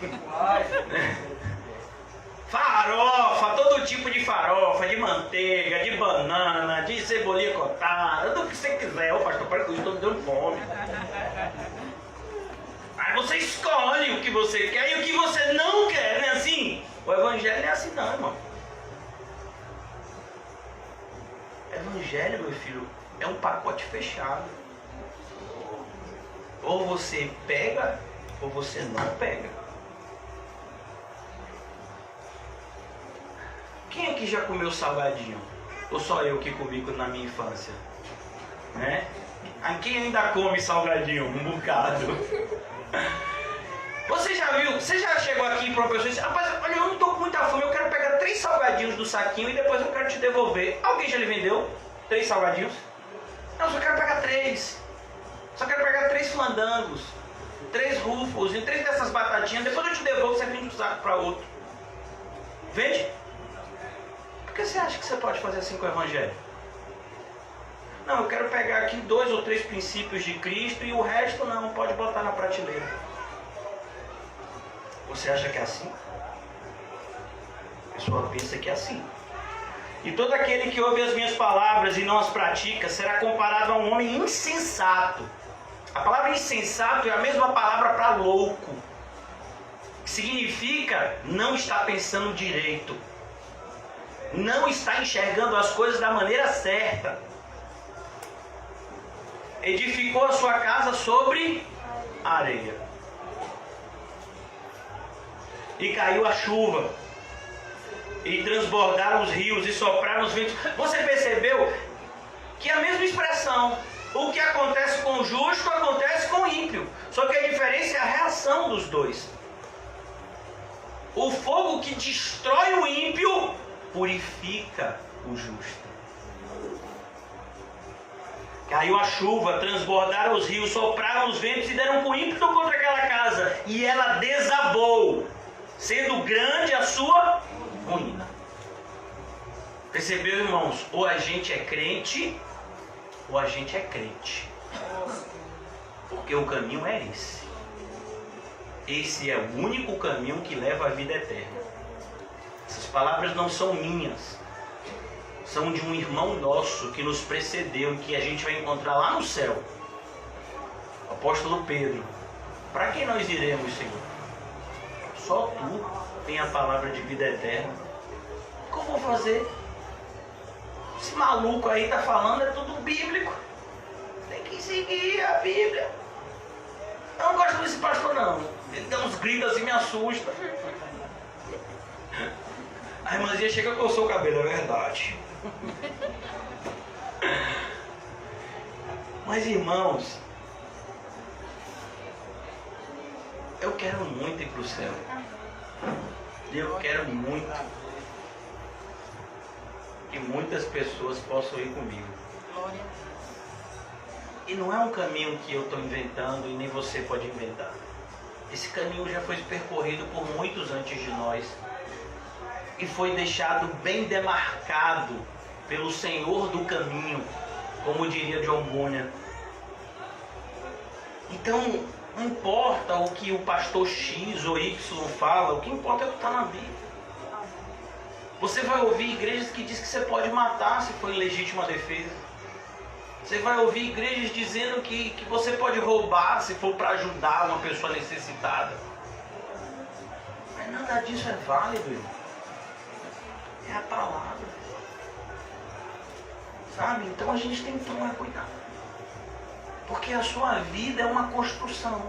S1: Farofa, todo tipo de farofa, de manteiga, de banana, de cebolinha cortada, do que você quiser. Ô pastor, para com isso, estou me dando fome. Aí você escolhe o que você quer e o que você não quer, não é assim? O evangelho não é assim não, irmão. Evangelho, meu filho, é um pacote fechado. Ou você pega, ou você não pega. Quem aqui já comeu salgadinho? Ou só eu que comi na minha infância? Né? Quem ainda come salgadinho? Um bocado. Você já viu? Você já chegou aqui para uma pessoa e disse: rapaz, olha, eu não estou com muita fome, eu quero pegar 3 salgadinhos do saquinho e depois eu quero te devolver. Alguém já lhe vendeu 3 salgadinhos? Não, só quero pegar 3. Só quero pegar 3 flandangos, 3 rufos e 3 dessas batatinhas, depois eu te devolvo, você vende um saco para outro. Vende? Por que você acha que você pode fazer assim com o evangelho? Não, eu quero pegar aqui 2 ou 3 princípios de Cristo e o resto não, pode botar na prateleira. Você acha que é assim? A pessoa pensa que é assim. E todo aquele que ouve as minhas palavras e não as pratica será comparado a um homem insensato. A palavra insensato é a mesma palavra para louco, que significa não estar pensando direito, não está enxergando as coisas da maneira certa. Edificou a sua casa sobre areia, e caiu a chuva, e transbordaram os rios, e sopraram os ventos. Você percebeu que a mesma expressão, o que acontece com o justo, acontece com o ímpio. Só que a diferença é a reação dos dois. O fogo que destrói o ímpio purifica o justo. Caiu a chuva, transbordaram os rios, sopraram os ventos e deram com ímpeto contra aquela casa, e ela desabou, sendo grande a sua ruína. Percebeu, irmãos? Ou a gente é crente, ou a gente é crente. Porque o caminho é esse. Esse é o único caminho que leva à vida eterna. Essas palavras não são minhas. São de um irmão nosso que nos precedeu e que a gente vai encontrar lá no céu. O apóstolo Pedro. Para quem nós iremos, Senhor? Só tu tem a palavra de vida eterna. O que eu vou fazer? Esse maluco aí tá falando, é tudo bíblico. Tem que seguir a Bíblia. Eu não gosto desse pastor não. Ele dá uns gritos assim, me assusta. A irmãzinha chega e coçou o cabelo, é verdade. Mas irmãos, eu quero muito ir para o céu. Eu quero muito que muitas pessoas possam ir comigo. E não é um caminho que eu estou inventando e nem você pode inventar. Esse caminho já foi percorrido por muitos antes de nós e foi deixado bem demarcado pelo Senhor do caminho, como diria John Bunyan. Então, não importa o que o pastor X ou Y fala, o que importa é o que está na Bíblia. Você vai ouvir igrejas que dizem que você pode matar se for em legítima defesa. Você vai ouvir igrejas dizendo que você pode roubar se for para ajudar uma pessoa necessitada. Mas nada disso é válido, irmão.
S2: É a palavra. Sabe? Então a gente tem que tomar cuidado. Porque a sua vida é uma construção.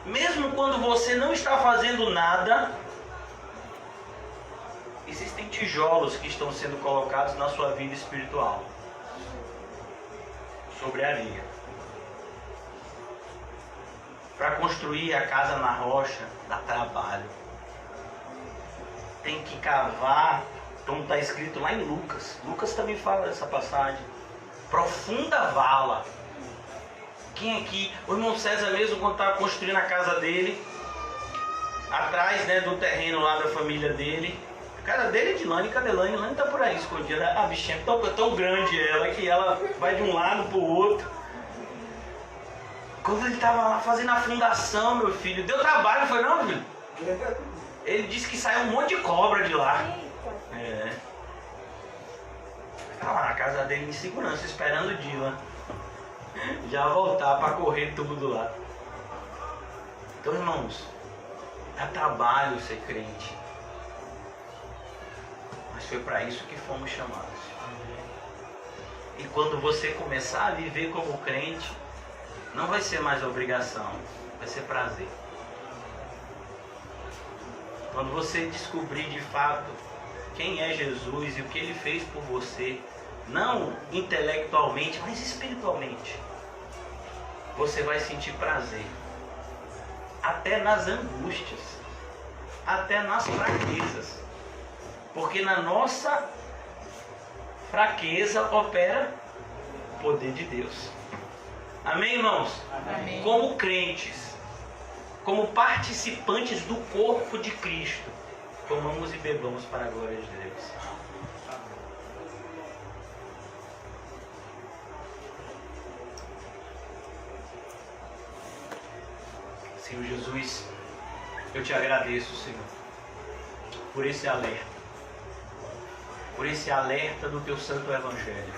S2: Mesmo quando você não está fazendo nada, existem tijolos que estão sendo colocados na sua vida espiritual. Sobre a areia. Para construir a casa na rocha, dá trabalho. Tem que cavar, como está escrito lá em Lucas. Lucas também fala dessa passagem. Profunda vala. Quem aqui, o irmão César mesmo, quando estava construindo a casa dele, atrás, né, do terreno lá da família dele, a casa dele é de Lani, cadê Lani? Lani está por aí escondida. A bichinha é tão grande ela que ela vai de um lado para o outro. Quando ele estava lá fazendo a fundação, meu filho, deu trabalho, não foi não, filho? Ele disse que saiu um monte de cobra de lá. Está lá a casa dele em segurança, esperando o Dylan já voltar para correr tudo do lado. Então, irmãos, dá trabalho ser crente. Mas foi para isso que fomos chamados. E quando você começar a viver como crente, não vai ser mais obrigação, vai ser prazer. Quando você descobrir de fato quem é Jesus e o que Ele fez por você, não intelectualmente, mas espiritualmente, você vai sentir prazer. Até nas angústias, até nas fraquezas. Porque na nossa fraqueza opera o poder de Deus. Amém, irmãos?
S3: Amém.
S2: Como crentes, como participantes do corpo de Cristo, comamos e bebamos para a glória de Deus. Senhor Jesus, eu te agradeço, Senhor, por esse alerta do teu santo evangelho,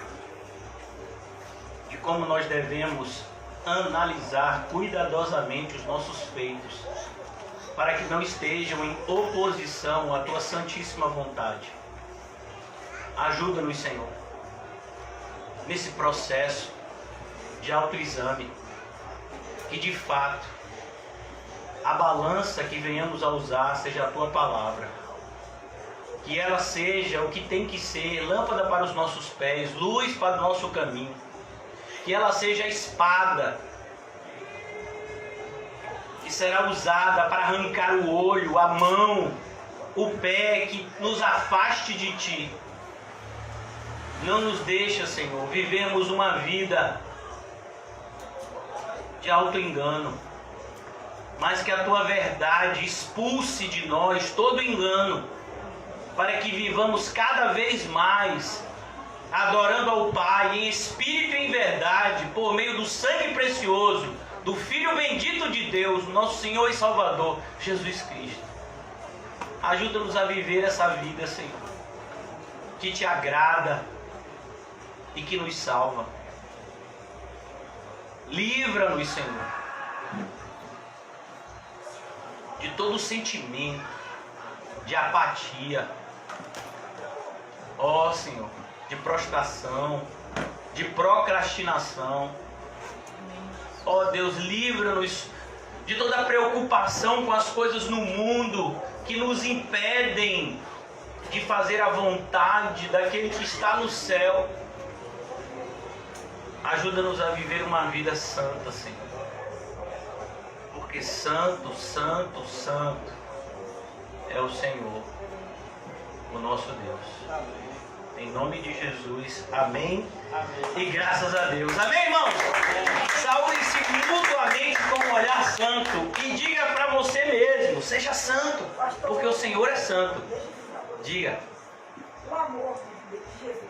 S2: de como nós devemos analisar cuidadosamente os nossos feitos, para que não estejam em oposição à tua santíssima vontade. Ajuda-nos, Senhor, nesse processo de autoexame, que de fato a balança que venhamos a usar seja a tua palavra, que ela seja o que tem que ser, lâmpada para os nossos pés, luz para o nosso caminho, que ela seja a espada que será usada para arrancar o olho, a mão, o pé, que nos afaste de ti. Não nos deixa, Senhor, vivemos uma vida de auto-engano, mas que a tua verdade expulse de nós todo engano, para que vivamos cada vez mais adorando ao Pai em espírito e em verdade, por meio do sangue precioso do Filho bendito de Deus, nosso Senhor e Salvador, Jesus Cristo. Ajuda-nos a viver essa vida, Senhor, que te agrada e que nos salva. Livra-nos, Senhor, de todo sentimento de apatia, ó Senhor, de prostração, de procrastinação. Ó Deus, livra-nos de toda preocupação com as coisas no mundo que nos impedem de fazer a vontade daquele que está no céu. Ajuda-nos a viver uma vida santa, Senhor. Porque santo, santo, santo é o Senhor, o nosso Deus. Em nome de Jesus, amém. E graças a Deus. Amém, irmãos? Saúde-se mutuamente com um olhar santo. E diga para você mesmo, seja santo, porque o Senhor é santo. Diga.
S3: O amor de Jesus